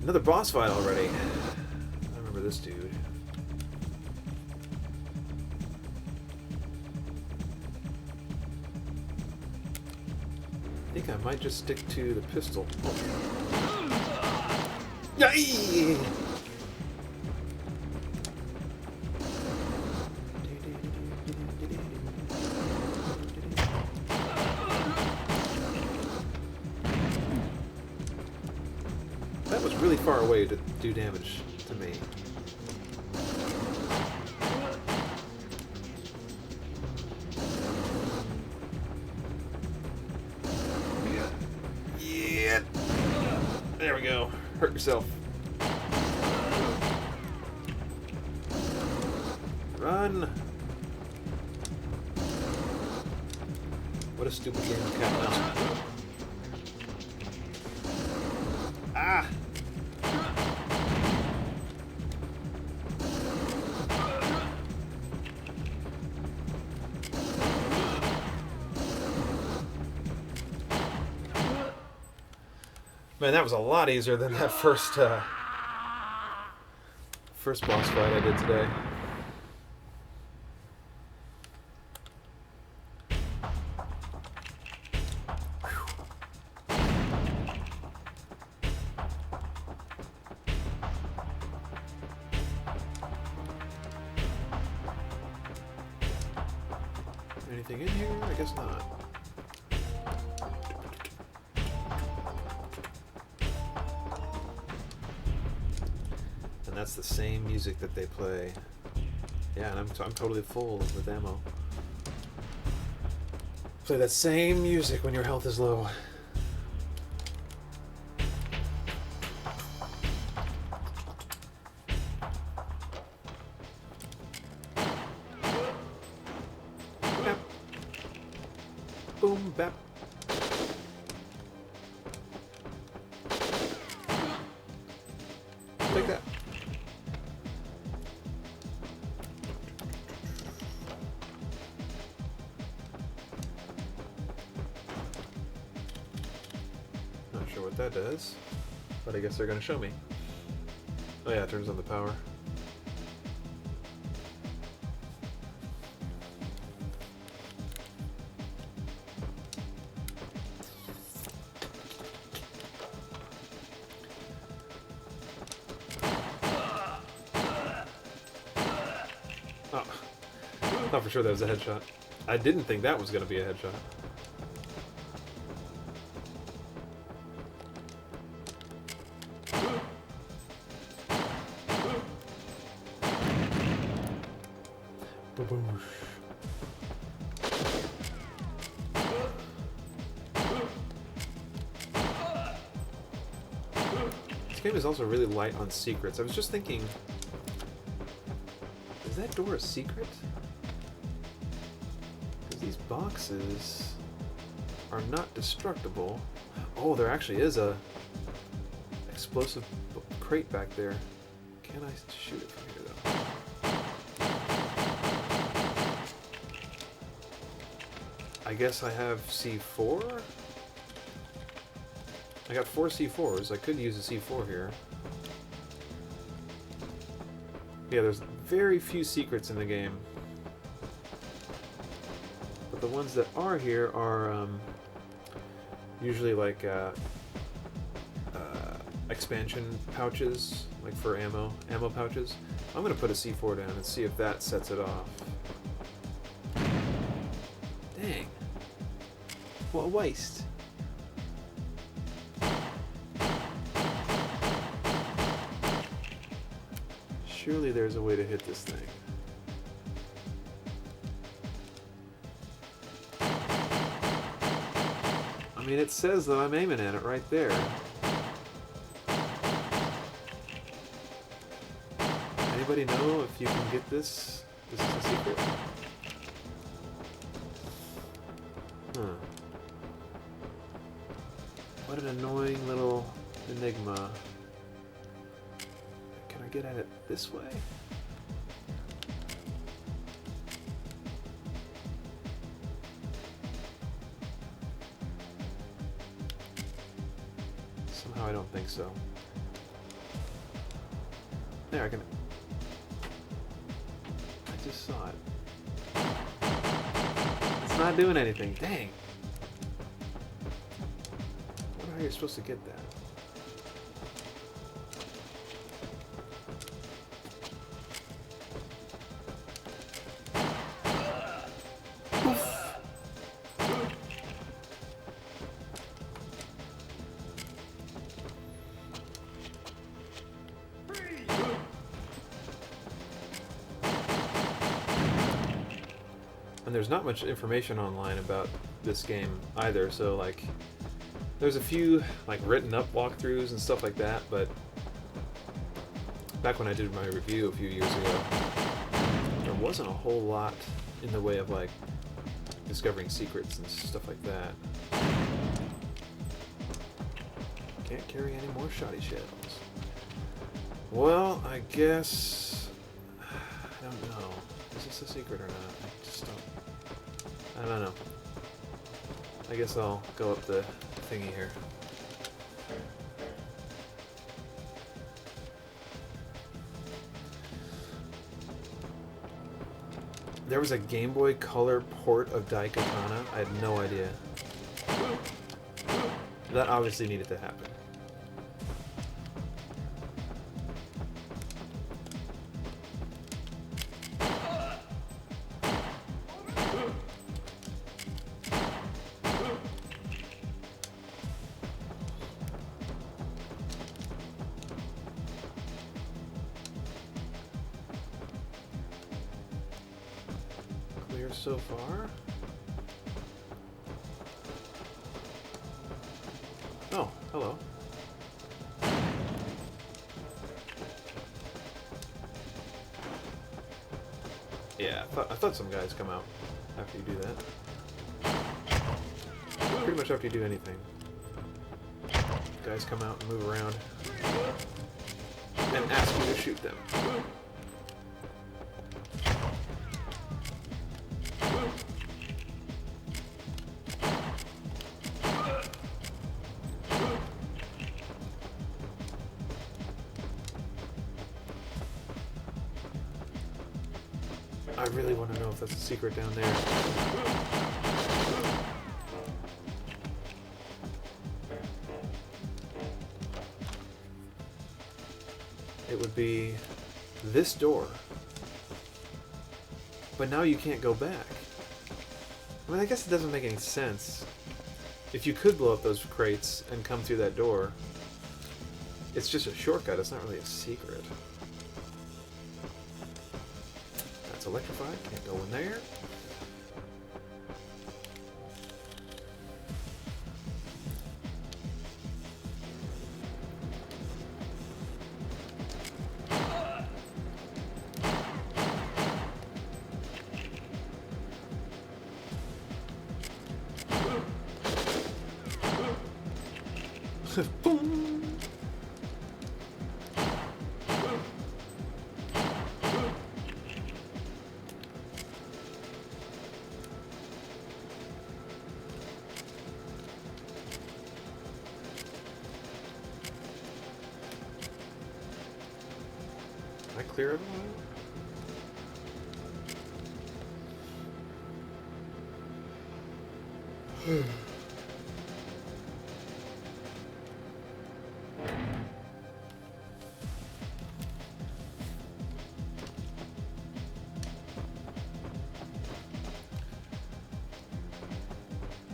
Another boss fight already. I remember this dude. I think I might just stick to the pistol. Yay! That was really far away to do damage to me. Yeah. There we go. Hurt yourself. Run. What a stupid game of cat and mouse. Ah. Man, that was a lot easier than that first boss fight I did today. Anything in here? I guess not. And that's the same music that they play. Yeah, and I'm totally full with ammo. Play that same music when your health is low. Bap. Boom, bap. Take that. Not sure what that does, but I guess they're gonna show me. Oh yeah, it turns on the power. Oh. Thought for sure that was a headshot. I didn't think that was going to be a headshot. Ba-boosh. This game is also really light on secrets. I was just thinking, is that door a secret? Because these boxes are not destructible. Oh, there actually is a explosive crate back there. Can I shoot it from here though? I guess I have C4? I got 4 C4s. I could use a C4 here. Yeah, there's very few secrets in the game. But the ones that are here are usually like expansion pouches, like for ammo pouches. I'm gonna put a C4 down and see if that sets it off. Dang. What a waste. Surely there's a way to hit this thing. I mean, it says that I'm aiming at it right there. Anybody know if you can get this? This is a secret? Huh. What an annoying little enigma. Can I get at it this way? Somehow I don't think so. There, I can... I just saw it. It's not doing anything. Dang. I wonder how you're supposed to get that. And there's not much information online about this game either, so like there's a few like written up walkthroughs and stuff like that, but back when I did my review a few years ago, there wasn't a whole lot in the way of like discovering secrets and stuff like that. Can't carry any more shoddy shells. Well, I guess I don't know. Is this a secret or not? I just don't. I don't know. I guess I'll go up the thingy here. There was a Game Boy Color port of Daikatana. I had no idea. That obviously needed to happen. So far. Oh, hello. Yeah, I thought some guys come out after you do that. Pretty much after you do anything. Guys come out and move around and ask you to shoot them. I really want to know if that's a secret down there. It would be this door. But now you can't go back. I mean, I guess it doesn't make any sense. If you could blow up those crates and come through that door, it's just a shortcut. It's not really a secret. That's electrified. Can't go in there. Boom! Did I clear everyone?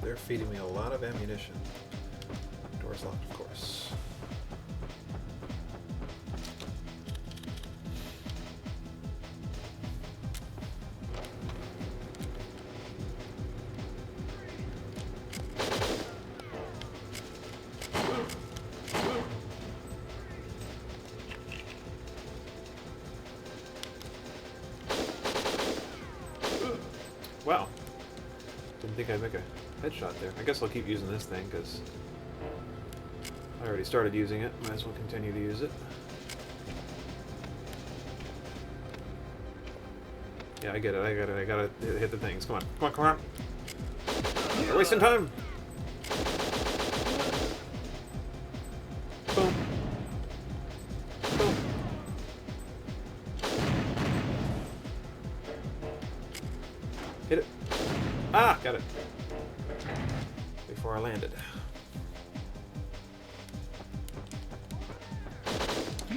They're feeding me a lot of ammunition. Door's locked, of course. Wow. Didn't think I'd make a headshot there. I guess I'll keep using this thing because I already started using it. Might as well continue to use it. Yeah, I get it. I gotta hit the things. Come on. Come on, come on. You're wasting time. Boom. Boom. Hit it. Ah, got it. Before I landed.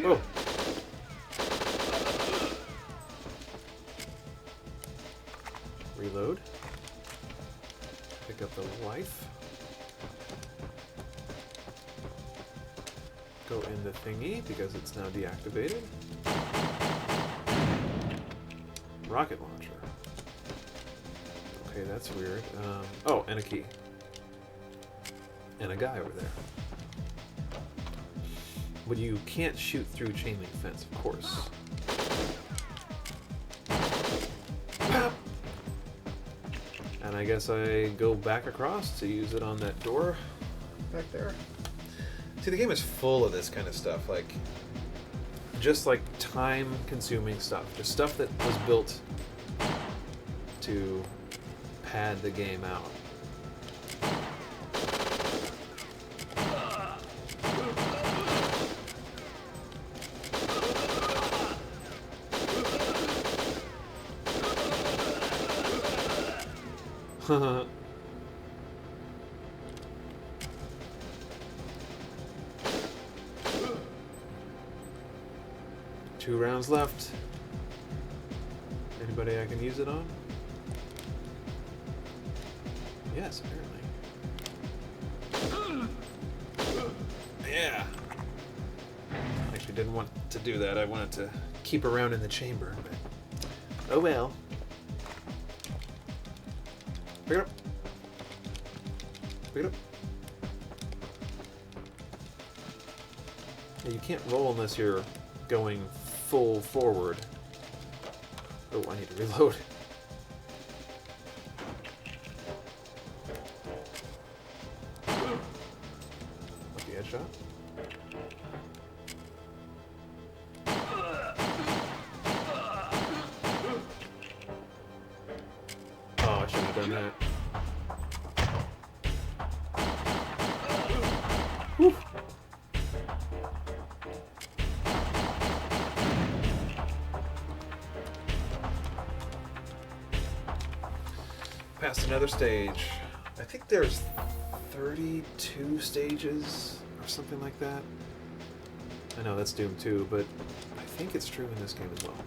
Oh. Reload. Pick up the life. Go in the thingy because it's now deactivated. Rocket launcher. Okay, that's weird. Oh, and a key. And a guy over there. But you can't shoot through chain link fence, of course. And I guess I go back across to use it on that door back there. See, the game is full of this kind of stuff, like just like time-consuming stuff, just stuff that was built to pad the game out. Two rounds left. Anybody I can use it on? Yes, apparently. Yeah. Actually didn't want to do that. I wanted to keep around in the chamber, but oh well. Pick it up. Pick it up. Yeah, you can't roll unless you're going full forward. Oh, I need to reload. Lucky headshot. Oh, I shouldn't have done that. Whew. Past another stage. I think there's 32 stages or something like that. I know that's Doom 2, but I think it's true in this game as well.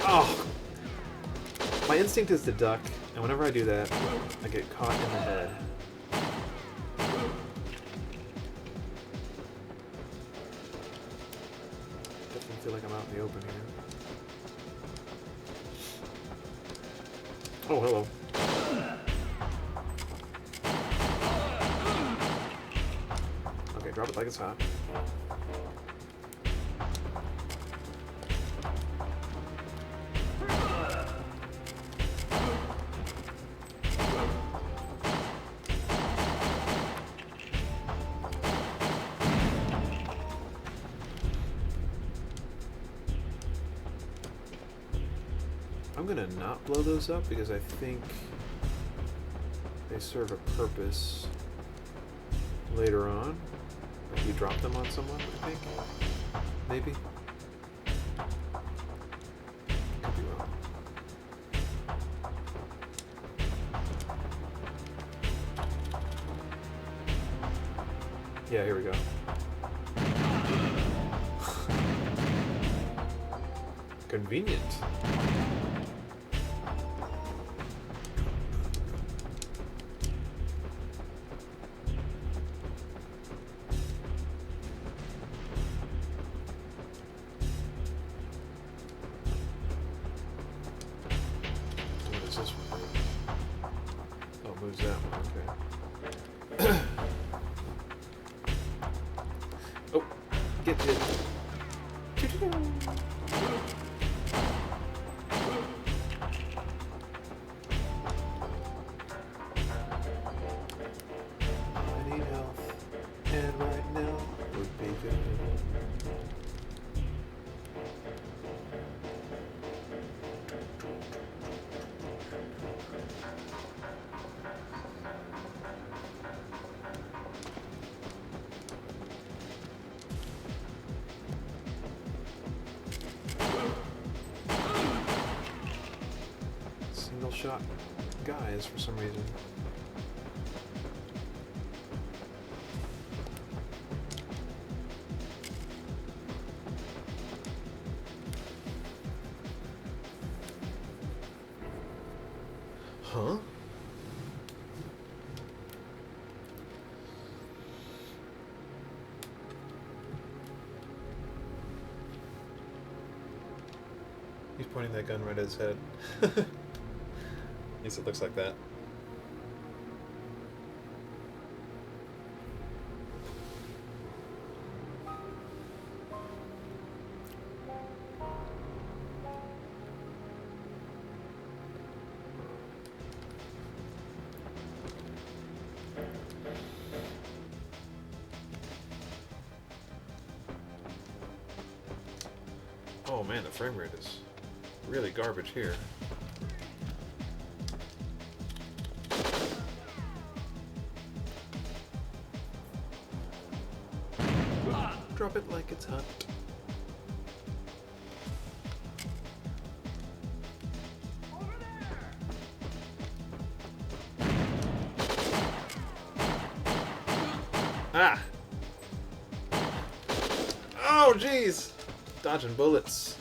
Oh! My instinct is to duck, and whenever I do that, I get caught in the head. Definitely feel like I'm out in the open here. Oh, hello. Okay, drop it like it's hot. I'm gonna not blow those up because I think they serve a purpose later on. Like you drop them on someone, I think. Maybe. Could be wrong. Yeah, here we go. Convenient. What is this one? Oh, it moves that one, okay. Oh, get it. I need health, and right now would be good. Single shot guys for some reason. Huh? He's pointing that gun right at his head. At least it looks like that. Oh man, the frame rate is really garbage here. Drop it like it's hot. Over there! Ah! Oh jeez! Dodging bullets.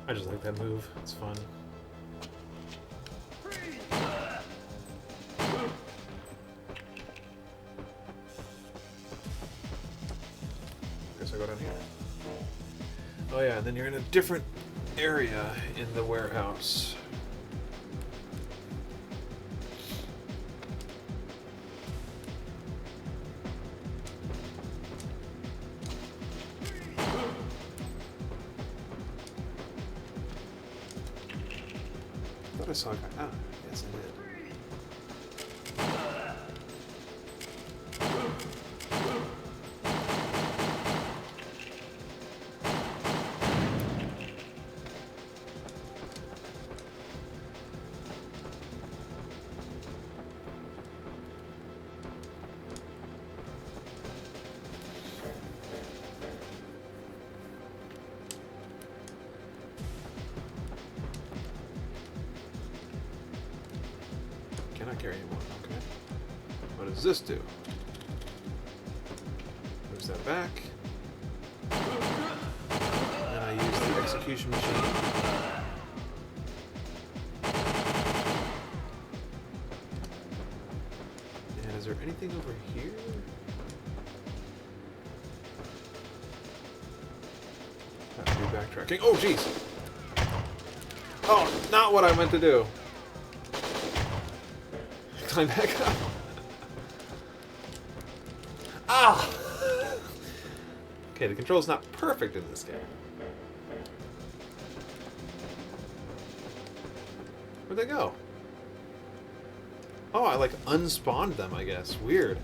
I just like that move. It's fun. Guess I go down here. Oh yeah, and then you're in a different area in the warehouse. I thought I saw a guy. Ah, yes I did. cannot carry anymore. Okay. What does this do? Moves that back. And I use the execution machine. And is there anything over here? Have to do backtracking. Oh, jeez! Oh, not what I meant to do. Climb back up. Ah! Okay, the control's not perfect in this game. Where'd they go? Oh, I like unspawned them, I guess. Weird.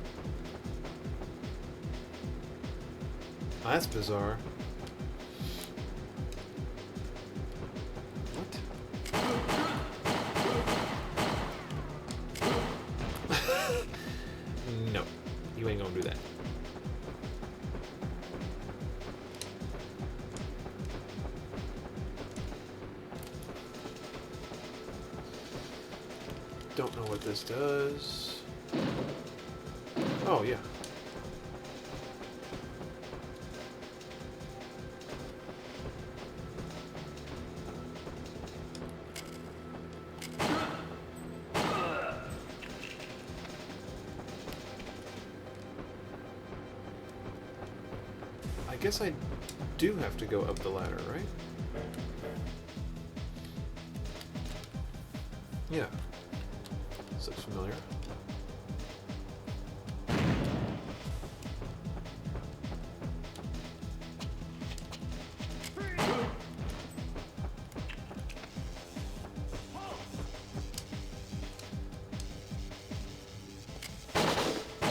Oh, that's bizarre. No, you ain't gonna do that. Don't know what this does. Oh, yeah. I guess I do have to go up the ladder, right? Yeah. This looks familiar.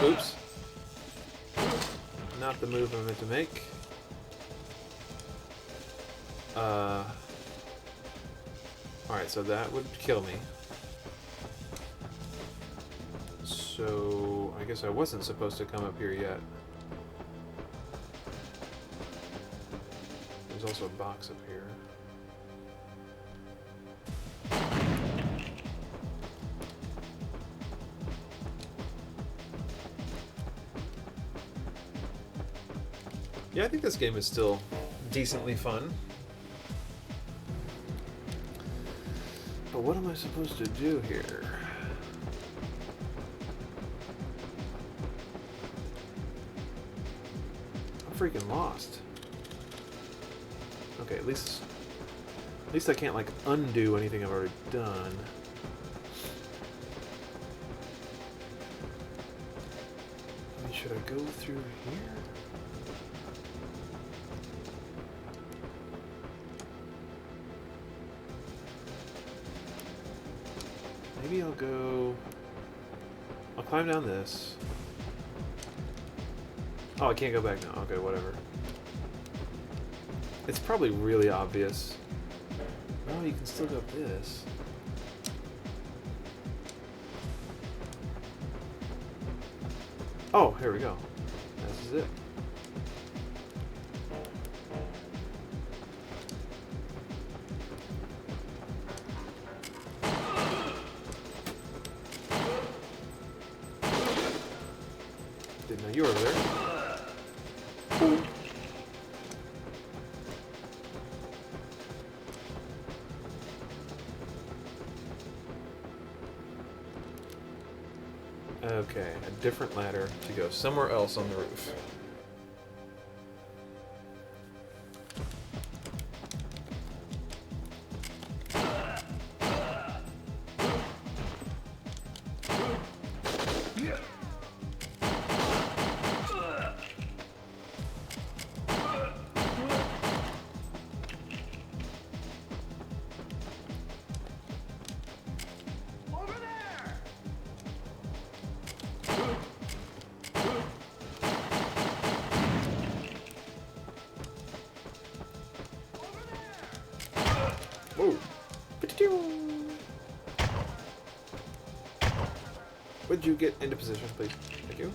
Oops. Not the move I meant to make. Alright, so that would kill me. So I guess I wasn't supposed to come up here yet. There's also a box up here. Yeah, I think this game is still decently fun. But what am I supposed to do here? I'm freaking lost. Okay, at least I can't like undo anything I've already done. I mean, should I go through here? Maybe I'll climb down this. Oh, I can't go back now. Okay, whatever. It's probably really obvious. Oh, you can still go up this. Oh, here we go. This is it. Didn't know you were over there. Okay, a different ladder to go somewhere else on the roof. Over there! Whoa! Would you get into position, please? Thank you.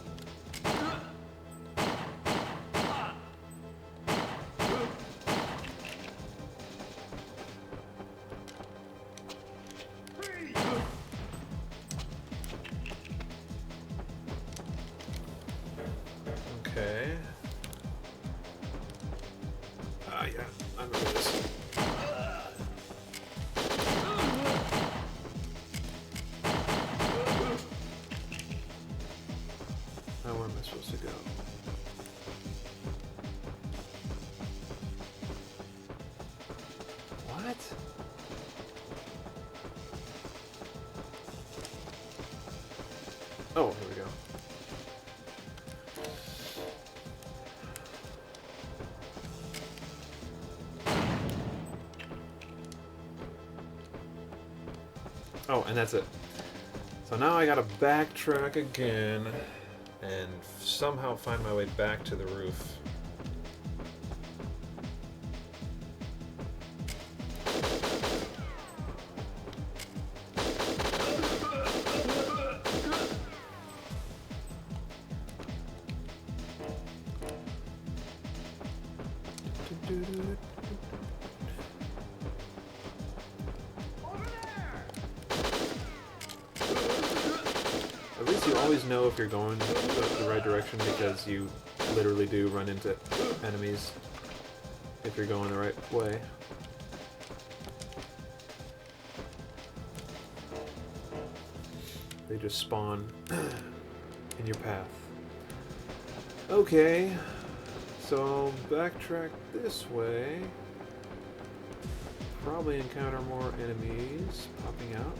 Where am I supposed to go? What? Oh, here we go. Oh, and that's it. So now I gotta backtrack again and somehow find my way back to the roof. At least you always know if you're going the right direction because you literally do run into enemies if you're going the right way. They just spawn in your path. Okay, so backtrack this way. Probably encounter more enemies popping out.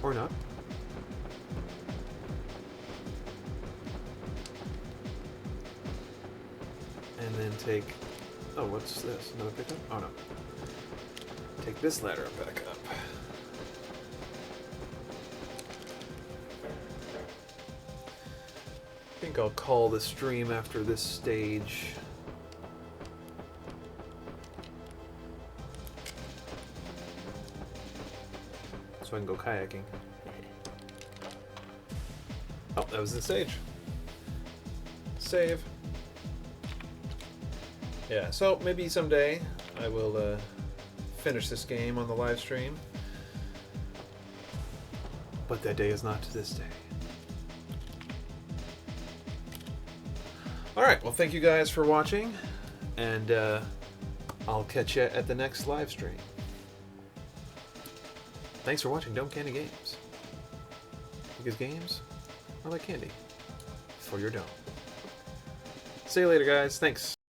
Or not. And then take... Oh, what's this? Another pickup? Oh, no. Take this ladder back up. I think I'll call the stream after this stage. So I can go kayaking. Oh, that was the stage. Save. Yeah, so maybe someday I will finish this game on the live stream. But that day is not this day. Alright, well thank you guys for watching, and I'll catch you at the next live stream. Thanks for watching Dome Candy Games. Because games are like candy for your dome. See you later, guys. Thanks.